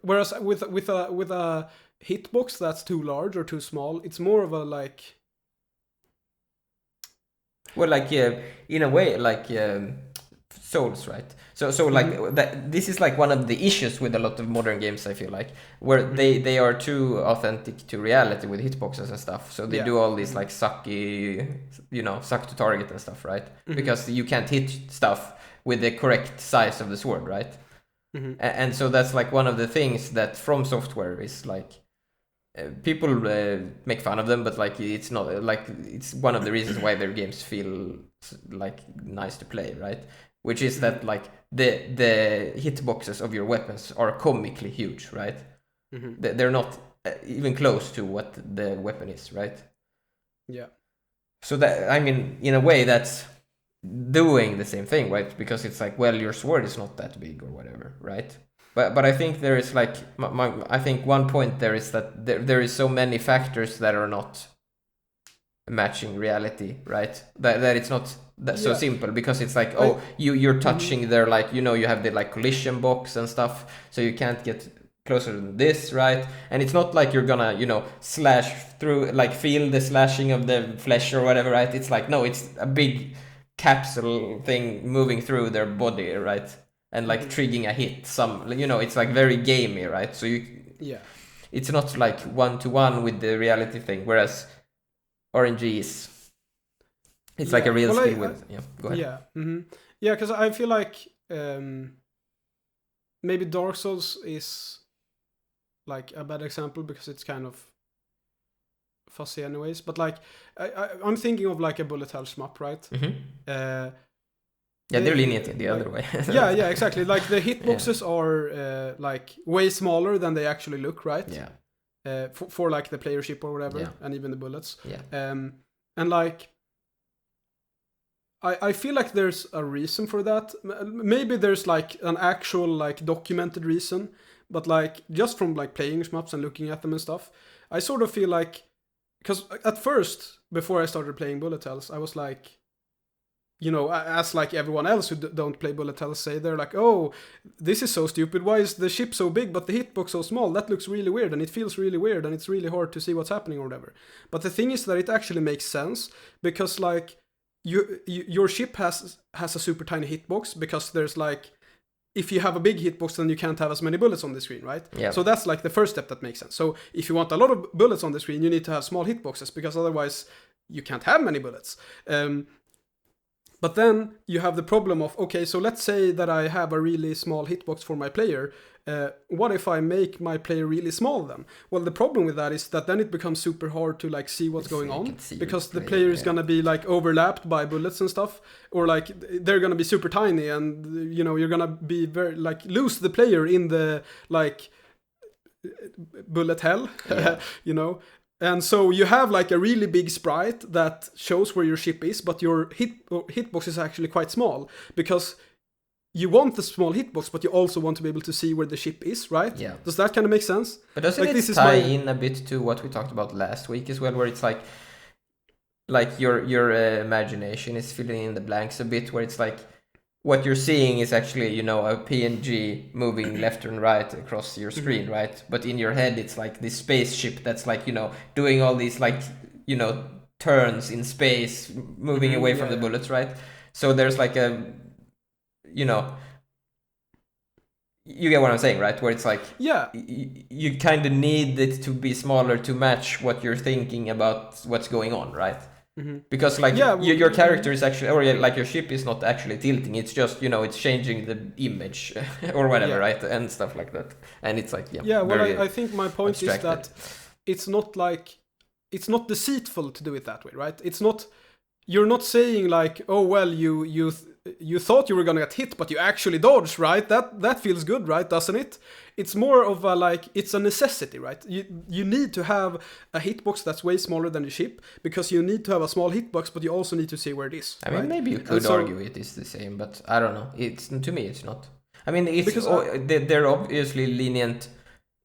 Whereas with a hitbox that's too large or too small, it's more of a like. Well, like in a way, like Souls, right? So like that. This is like one of the issues with a lot of modern games. I feel like where they are too authentic to reality with hitboxes and stuff. So they do all these like sucky, you know, suck to target and stuff, right? Because you can't hit stuff with the correct size of the sword, right? And so that's like one of the things that From Software is like. People make fun of them, but like it's not like it's one of the reasons why their games feel like nice to play, right? Which is that like the hitboxes of your weapons are comically huge, right? They're not even close to what the weapon is, right? Yeah. So that, I mean, in a way, that's doing the same thing, right? Because it's like, well, your sword is not that big or whatever, right? But I think there is like I think one point there is that there is so many factors that are not matching reality, right? That it's not so simple, because it's like, oh, you're touching there, like, you know, you have the like collision box and stuff, so you can't get closer than this, right? And it's not like you're gonna, you know, slash through, like feel the slashing of the flesh or whatever, right? It's like, no, it's a big capsule thing moving through their body, right? And like triggering a hit, you know, it's like very gamey, right? So it's not like 1-to-1 with the reality thing, whereas RNG is, it's like a real skill with. Go ahead. Yeah, because I feel like maybe Dark Souls is like a bad example because it's kind of fussy anyways, but like I'm thinking of like a bullet hell shmup, right? Yeah, they're lenient the other way. yeah, exactly. Like the hitboxes are like way smaller than they actually look, right? Yeah. For like the playership or whatever, and even the bullets. Yeah. And like, I feel like there's a reason for that. Maybe there's like an actual like documented reason, but like just from like playing shmups and looking at them and stuff, I sort of feel like, because at first, before I started playing bullet hells, I was like, you know, as like everyone else who don't play bullet hells say, they're like, oh, this is so stupid. Why is the ship so big but the hitbox so small? That looks really weird, and it feels really weird, and it's really hard to see what's happening or whatever. But the thing is that it actually makes sense, because like your ship has a super tiny hitbox, because there's like, if you have a big hitbox, then you can't have as many bullets on the screen, right? Yeah. So that's like the first step that makes sense. So if you want a lot of bullets on the screen, you need to have small hitboxes, because otherwise you can't have many bullets. But then you have the problem of, okay, so let's say that I have a really small hitbox for my player. What if I make my player really small then? Well, the problem with that is that then it becomes super hard to like see what's going on, because the player is gonna be like overlapped by bullets and stuff, or like they're gonna be super tiny, and you know, you're gonna be very like lose the player in the like bullet hell, you know. And so you have like a really big sprite that shows where your ship is, but your hitbox is actually quite small, because you want the small hitbox, but you also want to be able to see where the ship is, right? Yeah. Does that kind of make sense? But doesn't like, it tie in a bit to what we talked about last week as well, where it's like your imagination is filling in the blanks a bit, where it's like what you're seeing is actually, you know, a PNG moving left and right across your screen, right? But in your head, it's like this spaceship that's like, you know, doing all these like, you know, turns in space, moving away from the bullets, right? So there's like a, you know, you get what I'm saying, right? Where it's like, you kind of need it to be smaller to match what you're thinking about what's going on, right? Because like your character is actually, or like your ship is not actually tilting, it's just, you know, it's changing the image or whatever, right? And stuff like that. And it's like, well, I think my point abstracted. is that it's not like, it's not deceitful to do it that way, right? It's not, you're not saying like, oh well, you thought you were gonna get hit, but you actually dodged, right? That feels good, right? Doesn't it? It's more of a like, it's a necessity, right? You need to have a hitbox that's way smaller than the ship, because you need to have a small hitbox, but you also need to see where it is. I mean, maybe you could argue it is the same, but I don't know. It's, to me, it's not. I mean, it's because they're obviously lenient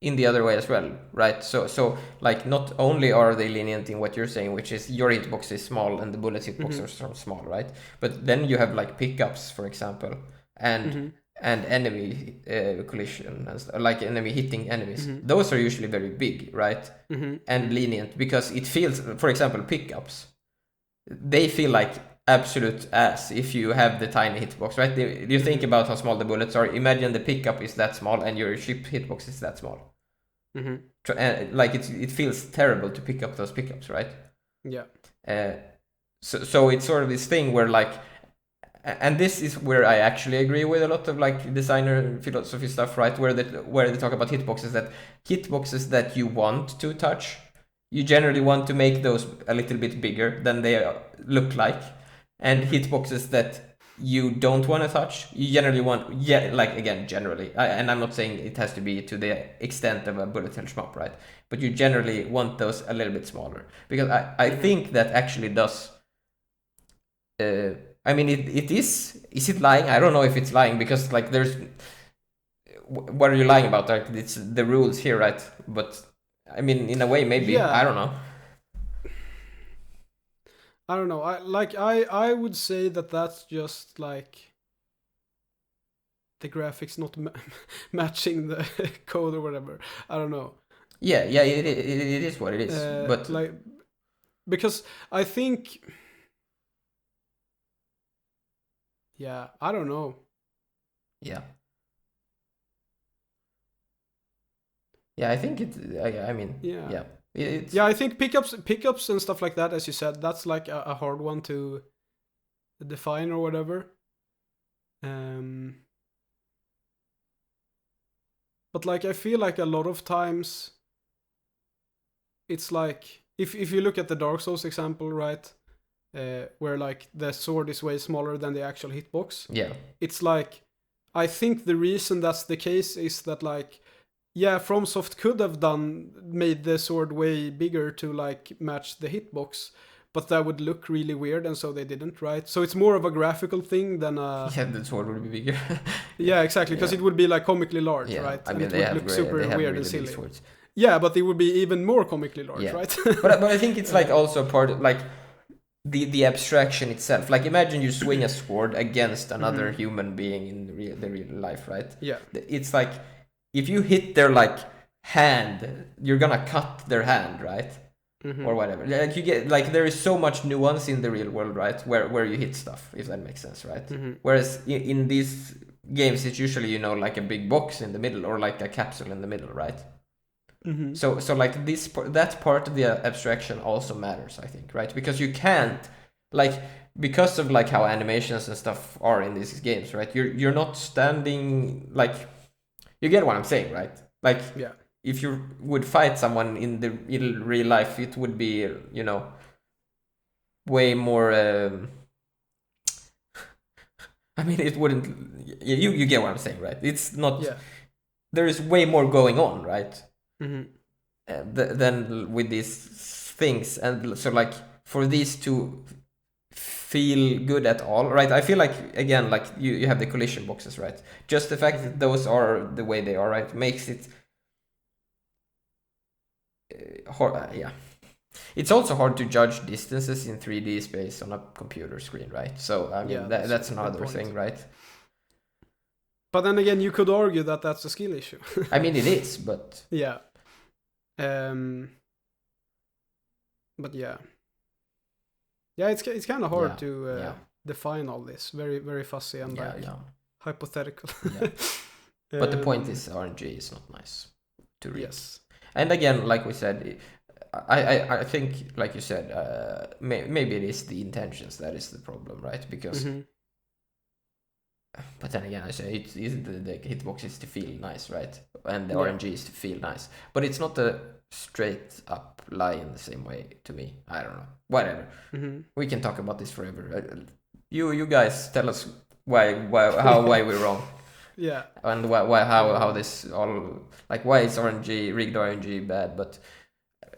in the other way as well, right? So like, not only are they lenient in what you're saying, which is your hitbox is small and the bullet hitbox are so small, right? But then you have like pickups, for example, and enemy collision, and like enemy hitting enemies. Those are usually very big, right? And lenient, because it feels, for example, pickups, they feel like absolute ass if you have the tiny hitbox, right? You think about how small the bullets are. Imagine the pickup is that small and your ship hitbox is that small. Like it feels terrible to pick up those pickups, right? So it's sort of this thing where like, and this is where I actually agree with a lot of like designer philosophy stuff, right? Where they talk about hitboxes, that hitboxes that you want to touch, you generally want to make those a little bit bigger than they look like. And hitboxes that you don't want to touch, you generally want, like, again, generally, and I'm not saying it has to be to the extent of a bullet hell shmup, right? But you generally want those a little bit smaller, because I think that actually does, I mean, it is it lying? I don't know if it's lying, because like there's, what are you lying about? Like, it's the rules here, right? But I mean, in a way, maybe, I don't know. I don't know. I would say that that's just like the graphics not matching the code or whatever. I don't know. Yeah, it is what it is. But like, because I think, I don't know. I think it. I mean, I think pickups and stuff like that, as you said, that's like a hard one to define or whatever. But like, I feel like a lot of times it's like, if you look at the Dark Souls example, right, where like the sword is way smaller than the actual hitbox. It's like, I think the reason that's the case is that like, FromSoft could have made the sword way bigger to like match the hitbox, but that would look really weird, and so they didn't, right? So it's more of a graphical thing than a... Yeah, the sword would be bigger. Exactly, because it would be like comically large, right? I mean, and it would look super weird really and silly. Swords. Yeah, but it would be even more comically large, right? but I think it's like also part of like the abstraction itself. Like, imagine you swing a sword against another human being in the real life, right? It's like, if you hit their like hand, you're gonna cut their hand, right? Or whatever. Like, you get like, there is so much nuance in the real world, right? Where you hit stuff, if that makes sense, right? Whereas in these games, it's usually, you know, like a big box in the middle, or like a capsule in the middle, right? So like that part of the abstraction also matters, I think, right? Because you can't, like, because of like how animations and stuff are in these games, right? You're not standing like, you get what I'm saying, right? Like Yeah. if you would fight someone in the real life, it would be, you know, way more. I mean, it wouldn't. You get what I'm saying, right? It's not. Yeah. There is way more going on, right? Mm-hmm. Than with these things, and so like for these to feel good at all, right? I feel like, again, like you have the collision boxes, right? Just the fact that those are the way they are, right, makes it yeah. It's also hard to judge distances in 3D space on a computer screen, right? So I mean, Yeah, that's a good another point. thing, right? But then again, you could argue that that's a skill issue. I mean, it is, but yeah. But yeah. Yeah, it's kind of hard to define all this. Very, very fussy and hypothetical. Yeah. But the point is, RNG is not nice to read. Yes. And again, like we said, I think, like you said, maybe it is the intentions that is the problem, right? Because, but then again, I say the hitbox is to feel nice, right? And the RNG is to feel nice, but it's not a straight up lie in the same way to me. I don't know. Whatever. We can talk about this forever. You guys tell us why we're wrong. Yeah. And how this all, like, why is rigged RNG bad, but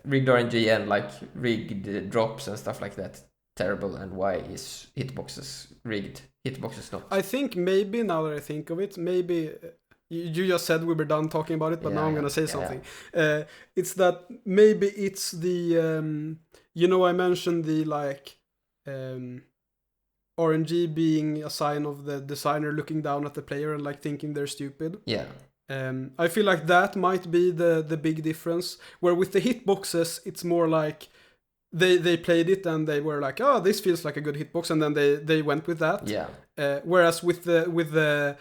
rigged RNG and like rigged drops and stuff like that terrible, and why is rigged hitboxes not? I think maybe, now that I think of it, maybe you just said we were done talking about it, but now I'm gonna say something. It's that maybe it's the you know, I mentioned the like RNG being a sign of the designer looking down at the player and like thinking they're stupid. Yeah. I feel like that might be the big difference. Where with the hitboxes, it's more like they played it and they were like, oh, this feels like a good hitbox, and then they went with that. Yeah. Whereas with the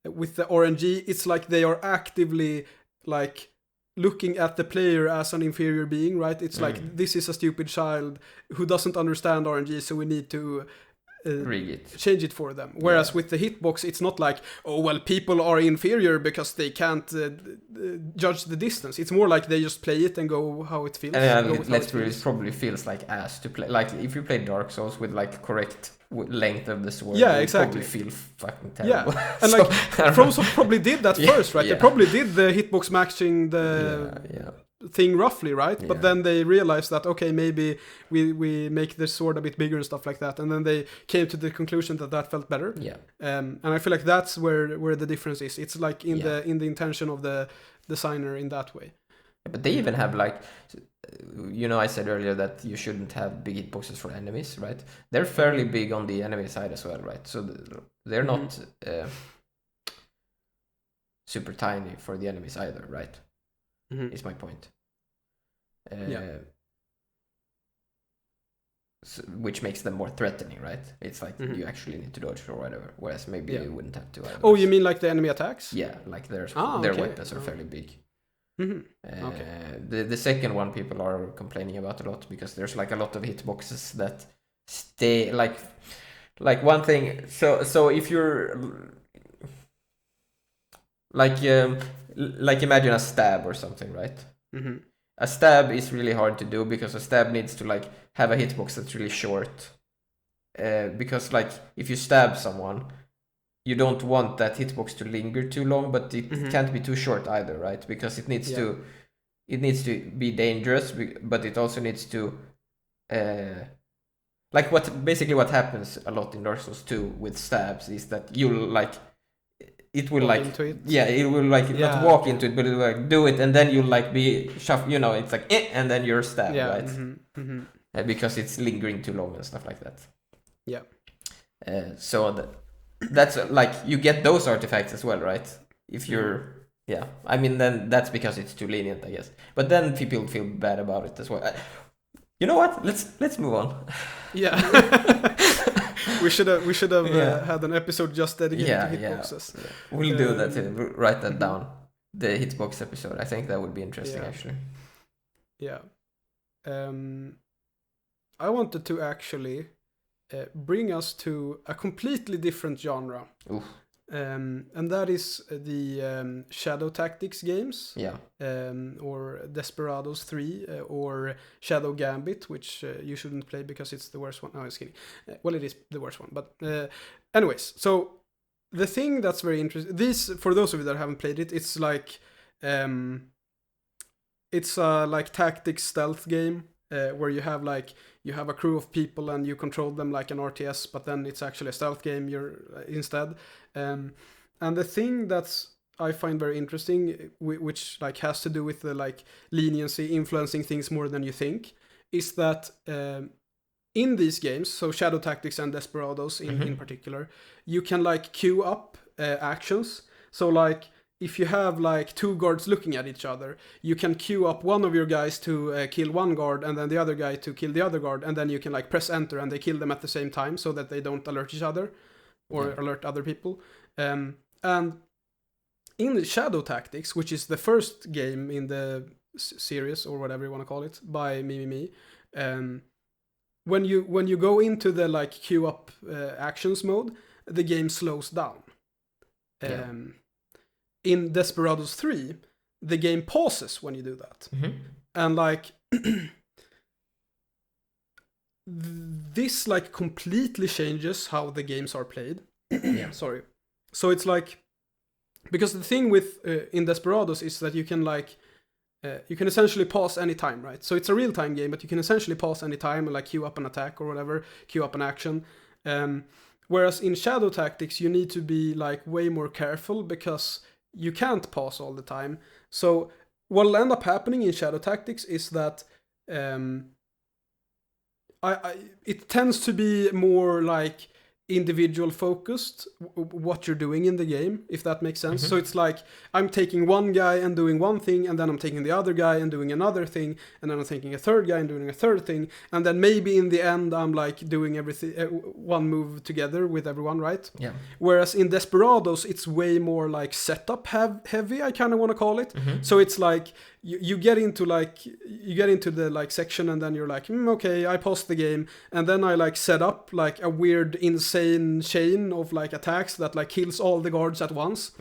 RNG, it's like they are actively like looking at the player as an inferior being, right? It's like, this is a stupid child who doesn't understand RNG, so we need to change it for them. Whereas with the hitbox, it's not like, oh, well, people are inferior because they can't judge the distance. It's more like they just play it and go how it feels. It probably feels like ass to play. Like if you play Dark Souls with like correct length of the sword, exactly. Probably feel fucking terrible. Yeah, and like FromSoft probably did that first, right? They probably did the hitbox matching the thing roughly, right? But then they realized that, okay, maybe we make the sword a bit bigger and stuff like that, and then they came to the conclusion that felt better. And I feel like that's where the difference is. It's like in the intention of the designer in that way. But they even have like, you know, I said earlier that you shouldn't have big hitboxes for enemies, right? They're fairly big on the enemy side as well, right? So they're not super tiny for the enemies either, right? Is my point. So, which makes them more threatening, right? It's like you actually need to dodge or whatever, whereas maybe you wouldn't have to either. Oh, you mean like the enemy attacks? Yeah, like their weapons are fairly big. The second one people are complaining about a lot, because there's like a lot of hitboxes that stay like one thing. So if you're like imagine a stab or something, right? A stab is really hard to do because a stab needs to like have a hitbox that's really short. Because like if you stab someone, you don't want that hitbox to linger too long, but it can't be too short either, right? Because it needs to be dangerous, but it also needs to like what happens a lot in Dark Souls 2 with stabs is that you'll like it will walk into it. Yeah, it will like not walk into it, but it will like do it, and then you'll like be shuffled, you know, it's like and then you're stabbed, right? Because it's lingering too long and stuff like that. Yeah. So that's like you get those artifacts as well, right? If you're I mean, then that's because it's too lenient, I guess. But then people feel bad about it as well. You know what? Let's move on. Yeah. we should have had an episode just dedicated to hitboxes. Yeah. We'll do that too. We'll write that down. The hitbox episode. I think that would be interesting, actually. Yeah. I wanted to actually bring us to a completely different genre. Oof. And that is the Shadow Tactics games. Yeah. Or Desperados 3 or Shadow Gambit, which you shouldn't play because it's the worst one. No, I was kidding. Well, it is the worst one. But anyways, so the thing that's very interesting, this, for those of you that haven't played it, it's like it's a like tactics stealth game where you have a crew of people and you control them like an RTS, but then it's actually a stealth game instead. And the thing that's I find very interesting, which like has to do with the like leniency influencing things more than you think, is that in these games, so Shadow Tactics and Desperados in particular, you can like queue up actions. So like if you have like two guards looking at each other, you can queue up one of your guys to kill one guard and then the other guy to kill the other guard, and then you can like press enter and they kill them at the same time so that they don't alert each other or alert other people. And in Shadow Tactics, which is the first game in the series or whatever you want to call it by Mimimi, when you go into the like queue up actions mode, the game slows down. In Desperados 3, the game pauses when you do that. And like this like completely changes how the games are played. Sorry. So it's like, because the thing with in Desperados is that you can like you can essentially pause any time, right? So it's a real-time game, but you can essentially pause any time and like queue up an attack or whatever, queue up an action. Whereas in Shadow Tactics, you need to be like way more careful because you can't pause all the time. So what'll end up happening in Shadow Tactics is that it tends to be more like individual focused what you're doing in the game, if that makes sense. So it's like I'm taking one guy and doing one thing, and then I'm taking the other guy and doing another thing, and then I'm taking a third guy and doing a third thing, and then maybe in the end I'm like doing everything one move together with everyone, right? Whereas in Desperados it's way more like setup heavy, I kind of want to call it. So it's like you get into the like section, and then you're like, okay, I paused the game, and then I like set up like a weird insane chain of like attacks that like kills all the guards at once.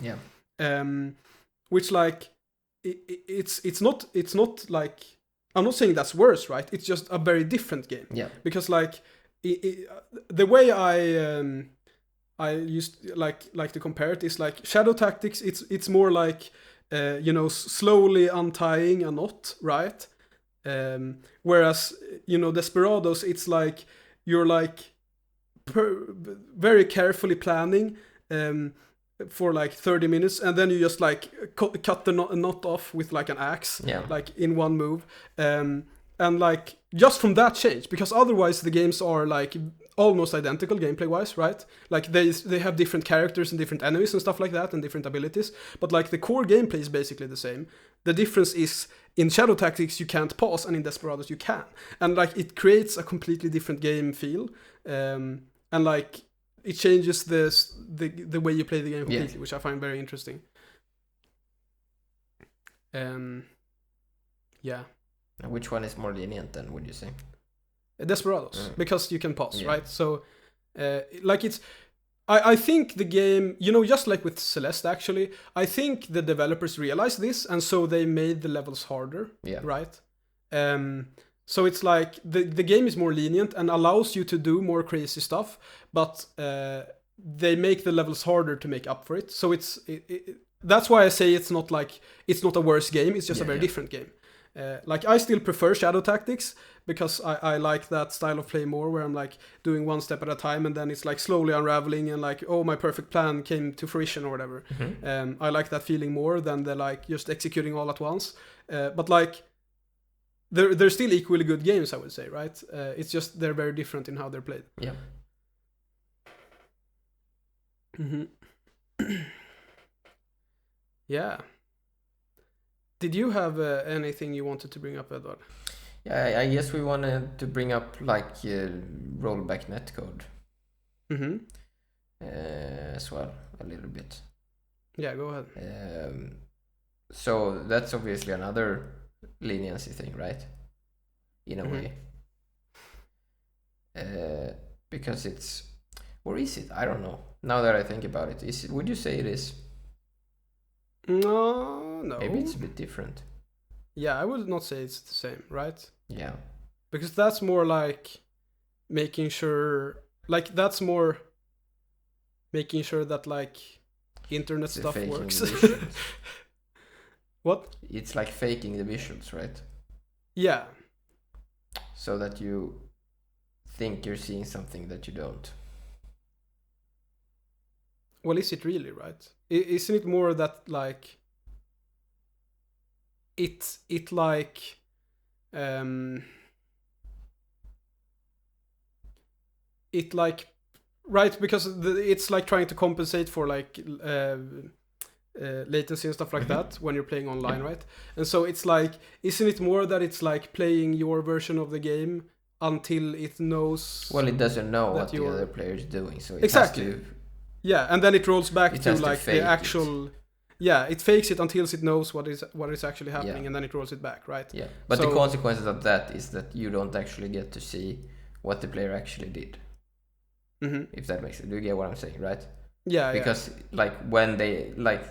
Which like it's not like, I'm not saying that's worse, right? It's just a very different game. Because like the way I used like to compare it is like Shadow Tactics, it's more like slowly untying a knot, right? Whereas Desperados, it's like you're like very carefully planning for like 30 minutes, and then you just like cut the knot off with like an axe, like in one move, and like just from that change, because otherwise the games are like almost identical gameplay wise, right? Like they have different characters and different enemies and stuff like that, and different abilities, but like the core gameplay is basically the same. The difference is in Shadow Tactics you can't pause, and in Desperados you can, and like it creates a completely different game feel, and like it changes the way you play the game completely, which I find very interesting. Which one is more lenient then, would you say? Desperados, because you can pause, right? So like it's I think the game, just like with Celeste actually, I think the developers realized this, and so they made the levels harder, right? So it's like the game is more lenient and allows you to do more crazy stuff, but they make the levels harder to make up for it. So that's why I say it's not a worse game, it's just a very different game. Like I still prefer Shadow Tactics because I like that style of play more, where I'm like doing one step at a time, and then it's like slowly unraveling, and like, oh, my perfect plan came to fruition or whatever. I like that feeling more than the like just executing all at once. But like they're still equally good games, I would say, right? It's just they're very different in how they're played. Yeah. Did you have anything you wanted to bring up, Edward? Yeah, I guess we wanted to bring up like rollback netcode as well, a little bit. Yeah, go ahead. So that's obviously another leniency thing, right? In a way. because it's, or is it? I don't know. Now that I think about it, is it? Would you say it is? No. Maybe it's a bit different. Yeah, I would not say it's the same, right? Yeah. Because that's more like making sure, like that's more making sure that like internet It's stuff faking works. the visuals. What? It's like faking the visuals, right? Yeah. So that you think you're seeing something that you don't. Well, is it really, right? Isn't it more that like it like it like, right, because it's like trying to compensate for like latency and stuff like that when you're playing online, right? And so it's like, isn't it more that it's like playing your version of the game until it knows? Well, it doesn't know what the other player is doing, so it has to. Yeah, and then it rolls back to like fake the actual. Yeah, it fakes it until it knows what is actually happening, and then it rolls it back, right? Yeah, but the consequences of that is that you don't actually get to see what the player actually did. If that makes sense. Do you get what I'm saying, right? Yeah. Because like when they like,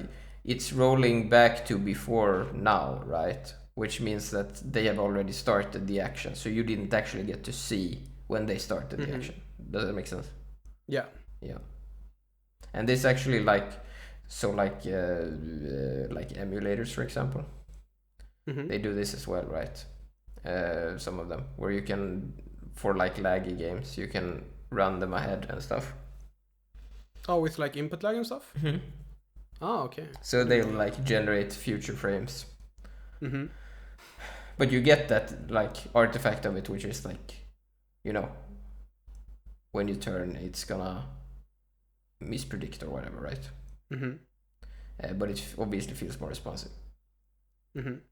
it's rolling back to before now, right? Which means that they have already started the action, so you didn't actually get to see when they started the action. Does that make sense? Yeah. Yeah. And this actually like, so like emulators, for example, they do this as well, right? Some of them, where you can, for like laggy games, you can run them ahead and stuff. Oh, with like input lag and stuff? Oh, okay. So they'll like generate future frames. But you get that like artifact of it, which is like, you know, when you turn, it's gonna mispredict or whatever, right? But it obviously feels more responsive.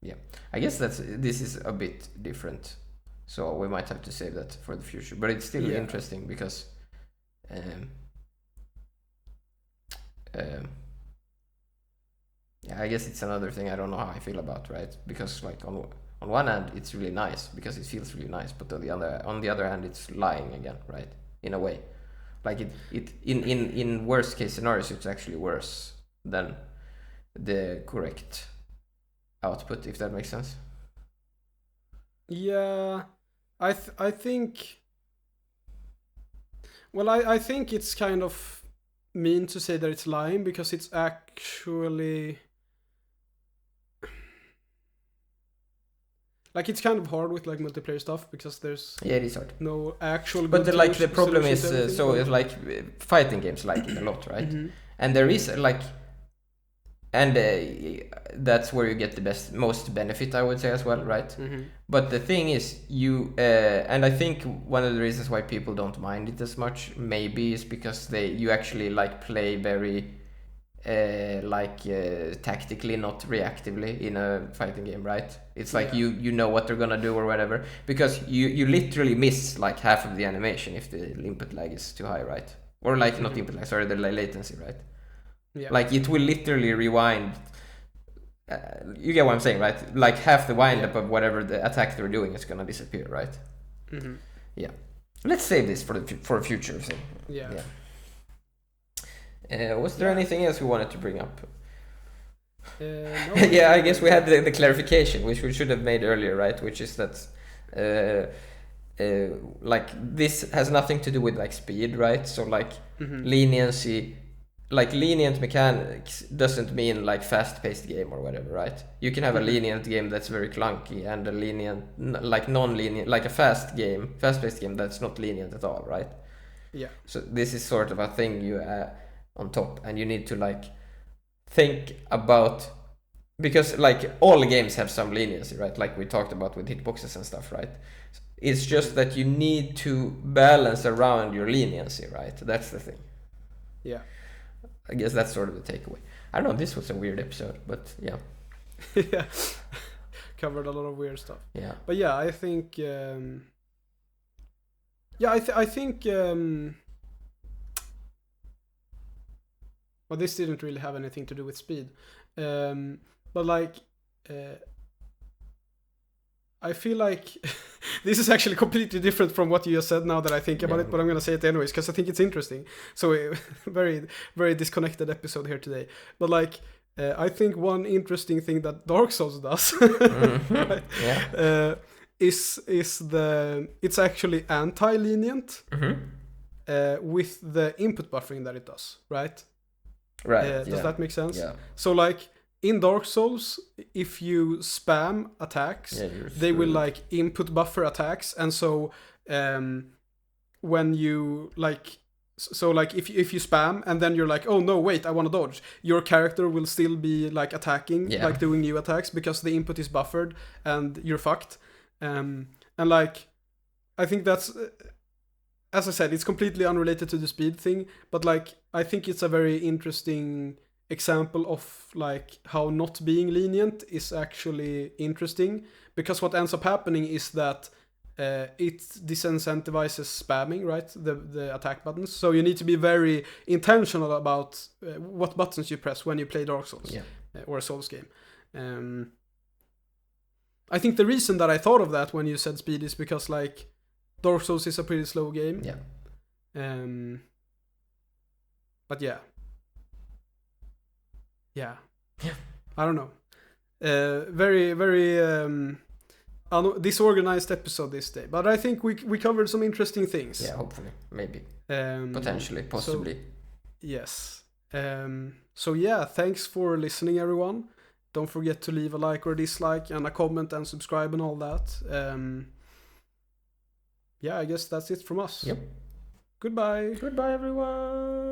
Yeah, I guess this is a bit different, so we might have to save that for the future. But it's still interesting because, yeah, I guess it's another thing I don't know how I feel about, right? Because like on one hand it's really nice because it feels really nice, but on the other hand it's lying again, right? In a way, like it in worst case scenarios it's actually worse than the correct output, if that makes sense. Yeah, I think. Well, I think it's kind of mean to say that it's lying because it's actually like, it's kind of hard with like multiplayer stuff because there's it is hard. No actual. But the problem is so it's like fighting games like it a lot, right? And there is like, and that's where you get the most benefit, I would say, as well, right? But the thing is, you and I think one of the reasons why people don't mind it as much maybe is because you actually like play very tactically, not reactively in a fighting game, right? It's like you know what they're gonna do or whatever, because you literally miss like half of the animation if the input lag is too high, right? Or like not input lag, sorry, the latency, right? Yeah. Like it will literally rewind. You get what I'm saying, right? Like half the wind up of whatever the attack they're doing is gonna disappear, right? Yeah. Let's save this for a future thing. Yeah. Was there anything else we wanted to bring up? No, yeah, I guess we had the clarification, which we should have made earlier, right? Which is that like this has nothing to do with like speed, right? So like leniency, like lenient mechanics doesn't mean like fast-paced game or whatever, right? You can have a lenient game that's very clunky and a lenient, like non-lenient, like a fast-paced game that's not lenient at all, right? Yeah. So this is sort of a thing you on top, and you need to like think about, because like all games have some leniency, right? Like we talked about with hitboxes and stuff, right? It's just that you need to balance around your leniency, right? That's the thing. Yeah. I guess that's sort of the takeaway. I don't know, this was a weird episode, but yeah. Yeah. Covered a lot of weird stuff. Yeah. But yeah, I think I think well, this didn't really have anything to do with speed. But like I feel like this is actually completely different from what you just said now that I think about it, but I'm going to say it anyways because I think it's interesting. So very, very disconnected episode here today. But like, I think one interesting thing that Dark Souls does right, is it's actually anti-lenient with the input buffering that it does, right? Right. Does that make sense? Yeah. So like in Dark Souls, if you spam attacks, they will like input buffer attacks, and so when you like, so like if you spam and then you're like, oh no, wait, I want to dodge, your character will still be like attacking, like doing new attacks because the input is buffered and you're fucked. And like, I think that's, as I said, it's completely unrelated to the speed thing, but like, I think it's a very interesting example of like how not being lenient is actually interesting, because what ends up happening is that it disincentivizes spamming, right? The attack buttons. So you need to be very intentional about what buttons you press when you play Dark Souls or a Souls game. I think the reason that I thought of that when you said speed is because like Dark Souls is a pretty slow game. But yeah. I don't know. Very, very disorganized episode this day, but I think we covered some interesting things. Yeah, hopefully, maybe, potentially, possibly. So, yes. So yeah, thanks for listening, everyone. Don't forget to leave a like or dislike and a comment and subscribe and all that. Yeah, I guess that's it from us. Yep. Goodbye. Goodbye, everyone.